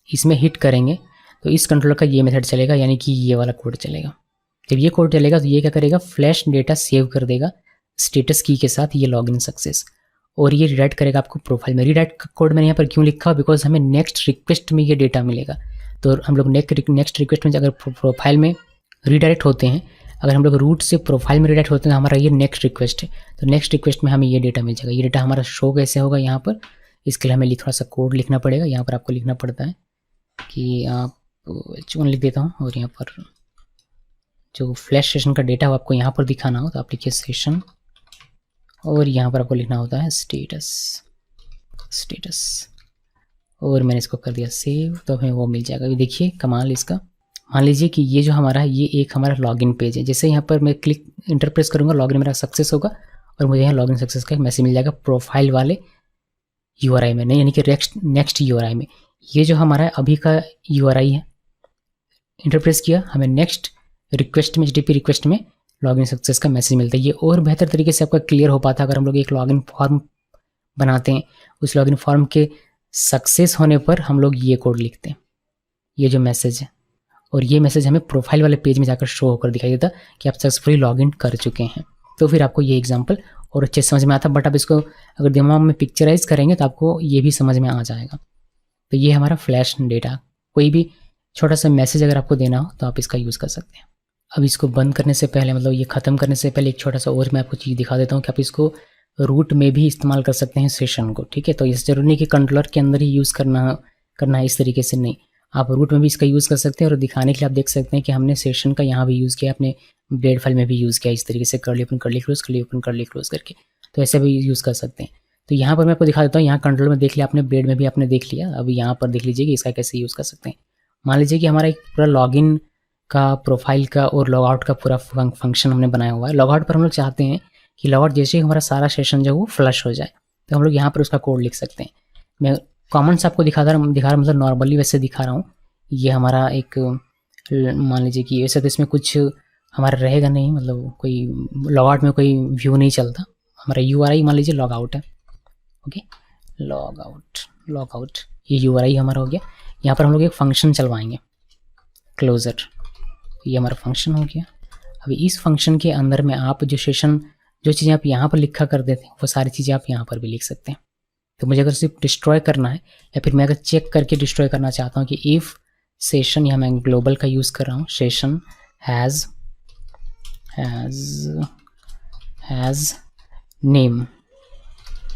इसमें हिट करेंगे तो इस कंट्रोलर का ये मेथड चलेगा, यानी कि ये वाला कोड चलेगा। जब ये कोड चलेगा तो ये क्या करेगा, फ्लैश डेटा सेव कर देगा स्टेटस की के साथ, ये लॉगिन सक्सेस, और ये रिडायरेक्ट करेगा आपको प्रोफाइल में। रिडायरेक्ट कोड मैंने यहाँ पर क्यों लिखा, बिकॉज हमें नेक्स्ट रिक्वेस्ट में ये डेटा मिलेगा। तो हम लोग नेक्स्ट रिक्वेस्ट में अगर प्रोफाइल में रिडायरेक्ट होते हैं, अगर हम लोग रूट से प्रोफाइल में रिडायरेक्ट होते हैं तो हमारा ये नेक्स्ट रिक्वेस्ट है, तो नेक्स्ट रिक्वेस्ट में हमें ये डेटा मिल जाएगा। ये डेटा हमारा शो कैसे होगा यहाँ पर, इसके लिए हमें थोड़ा सा कोड लिखना पड़ेगा। यहाँ पर आपको लिखना पड़ता है कि आप H1 लिख देता हूँ, और यहाँ पर जो फ्लैश सेशन का डेटा हो आपको यहाँ पर दिखाना हो तो आप लिखिए सेशन, और यहाँ पर आपको लिखना होता है स्टेटस, और मैंने इसको कर दिया सेव, तो हमें वो मिल जाएगा। अभी देखिए कमाल इसका। मान लीजिए कि ये जो हमारा है ये एक हमारा लॉगिन पेज है। जैसे यहाँ पर मैं क्लिक इंटरप्रेस करूँगा, लॉगिन मेरा सक्सेस होगा, और मुझे यहाँ लॉगिन सक्सेस का एक मैसेज मिल जाएगा प्रोफाइल वाले URI में, नहीं यानी कि नेक्स्ट URI में। ये जो हमारा अभी का URI है, इंटरप्रेस किया, हमें नेक्स्ट रिक्वेस्ट में, HTTP रिक्वेस्ट में लॉगिन सक्सेस का मैसेज मिलता है। ये और बेहतर तरीके से आपका क्लियर हो पाता है अगर हम लोग एक लॉगिन फॉर्म बनाते हैं, उस लॉगिन फॉर्म के सक्सेस होने पर हम लोग ये कोड लिखते हैं, ये जो मैसेज है, और ये मैसेज हमें प्रोफाइल वाले पेज में जाकर शो होकर दिखाई देता कि आप सक्सेसफुली लॉगिन कर चुके हैं। तो फिर आपको ये एग्जांपल और अच्छे समझ में आता। बट आप इसको अगर दिमाग में पिक्चराइज करेंगे तो आपको ये भी समझ में आ जाएगा। तो ये हमारा फ्लैश डेटा, कोई भी छोटा सा मैसेज अगर आपको देना हो तो आप इसका यूज़ कर सकते हैं। अब इसको बंद करने से पहले, मतलब ये ख़त्म करने से पहले एक छोटा सा और मैं आपको चीज़ दिखा देता हूँ कि आप इसको रूट में भी इस्तेमाल कर सकते हैं सेशन को, ठीक है। तो इस जरूरी नहीं कि कंट्रोलर के अंदर ही यूज़ करना है, इस तरीके से नहीं, आप रूट में भी इसका यूज़ कर सकते हैं। और दिखाने के लिए आप देख सकते हैं कि हमने सेशन का यहाँ भी यूज़ किया, अपने ब्लेड फाइल में भी यूज़ किया, इस तरीके से curly open curly close, curly open curly close करके, तो ऐसे भी यूज़ कर सकते हैं। तो यहाँ पर मैं आपको दिखा देता हूँ, यहाँ कंट्रोल में देख लिया आपने, ब्लेड में भी आपने देख लिया। अब यहाँ पर देख लीजिए कि इसका कैसे यूज़ कर सकते हैं। मान लीजिए कि हमारा एक पूरा लॉगिन का, प्रोफाइल का और लॉग आउट का पूरा फंक्शन हमने बनाया हुआ है। लॉग आउट पर हम लोग चाहते हैं कि लॉग आउट जैसे ही हमारा सारा सेशन जो है वो फ्लश हो जाए, तो हम लोग यहाँ पर उसका कोड लिख सकते हैं। मैं कॉमन से आपको दिखा रहा मतलब नॉर्मली वैसे दिखा रहा हूँ। ये हमारा एक, मान लीजिए कि वैसे तो इसमें कुछ हमारा रहेगा नहीं, मतलब कोई लॉग आउट में कोई व्यू नहीं चलता। हमारा URI मान लीजिए लॉग आउट है, ओके, लॉग आउट, ये URI हमारा हो गया। यहाँ पर हम लोग एक फंक्शन चलवाएंगे, क्लोजर, ये हमारा फंक्शन हो गया। अभी इस फंक्शन के अंदर में आप जो सेशन, जो चीज़ें आप यहाँ पर लिखा कर देते हैं वो सारी चीज़ें आप यहाँ पर भी लिख सकते हैं। तो मुझे अगर सिर्फ डिस्ट्रॉय करना है, या फिर मैं अगर चेक करके डिस्ट्रॉय करना चाहता हूँ कि इफ़ सेशन, यहाँ मैं ग्लोबल का यूज़ कर रहा हूँ, सेशन हैज़ नेम,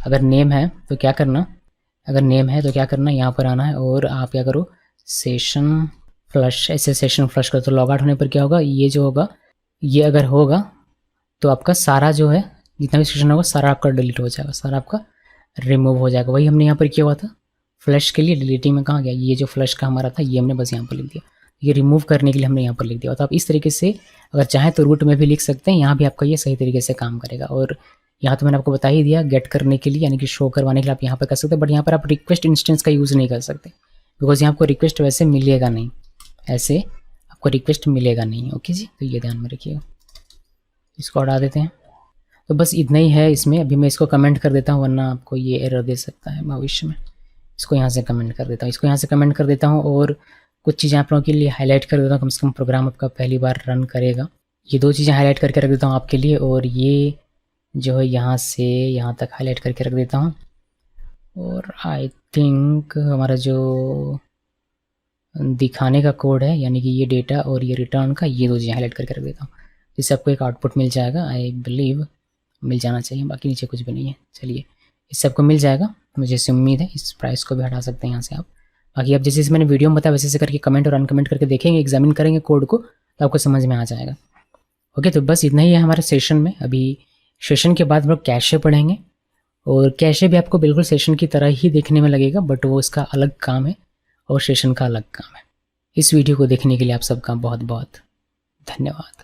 अगर नेम है तो क्या करना, यहाँ पर आना है और आप क्या करो, सेशन फ्लश, ऐसे सेशन फ्लश करो। तो लॉग आउट होने पर क्या होगा, ये जो होगा, ये अगर होगा तो आपका सारा जो है, जितना भी सेशन होगा सारा आपका डिलीट हो जाएगा, सारा आपका रिमूव हो जाएगा। वही हमने यहाँ पर किया हुआ था फ्लश के लिए। डिलीटिंग में कहाँ गया, ये जो फ्लश का हमारा था ये हमने बस यहाँ पर लिख दिया। ये रिमूव करने के लिए हमने यहाँ पर लिख दिया। तो आप इस तरीके से अगर चाहें तो रूट में भी लिख सकते हैं, यहाँ भी आपका ये सही तरीके से काम करेगा। और यहाँ तो मैंने आपको बता ही दिया, गेट करने के लिए यानी कि शो करवाने के लिए आप यहाँ पर कर सकते हैं। बट यहाँ पर आप रिक्वेस्ट इंस्टेंस का यूज़ नहीं कर सकते, बिकॉज यहाँ आपको रिक्वेस्ट वैसे मिलेगा नहीं, ऐसे आपको रिक्वेस्ट मिलेगा नहीं। ओके जी, तो ये ध्यान में रखिएगा। इसको हटा देते हैं। तो बस इतना ही है इसमें। अभी मैं इसको कमेंट कर देता हूँ, वरना आपको ये एरर दे सकता है भविष्य में। इसको यहाँ से कमेंट कर देता हूँ, और कुछ चीज़ें आप लोगों के लिए हाईलाइट कर देता हूँ, कम से कम प्रोग्राम आपका पहली बार रन करेगा। ये 2 चीज़ें हाईलाइट करके रख देता हूँ आपके लिए, और ये जो है यहाँ से यहाँ तक हाईलाइट करके रख देता हूँ। और आई थिंक हमारा जो दिखाने का कोड है, यानी कि ये डेटा और ये रिटर्न का, ये 2 चीज़ें हाईलाइट करके रख देता हूँ, जिससे आपको एक आउटपुट मिल जाएगा। आई बिलीव मिल जाना चाहिए, बाकी नीचे कुछ भी नहीं है। चलिए, इस सबको मिल जाएगा, मुझे इससे उम्मीद है। इस प्राइस को भी हटा सकते हैं यहाँ से आप। बाकी आप जैसे मैंने वीडियो में बताया वैसे से करके कमेंट और अनकमेंट करके देखेंगे, एग्जामिन करेंगे कोड को, तो आपको समझ में आ जाएगा। ओके, तो बस इतना ही है हमारे सेशन में। अभी सेशन के बाद हम लोग कैशे पढ़ेंगे, और कैशे भी आपको बिल्कुल सेशन की तरह ही देखने में लगेगा, बट वो इसका अलग काम है और सेशन का अलग काम है। इस वीडियो को देखने के लिए आप सबका बहुत बहुत धन्यवाद।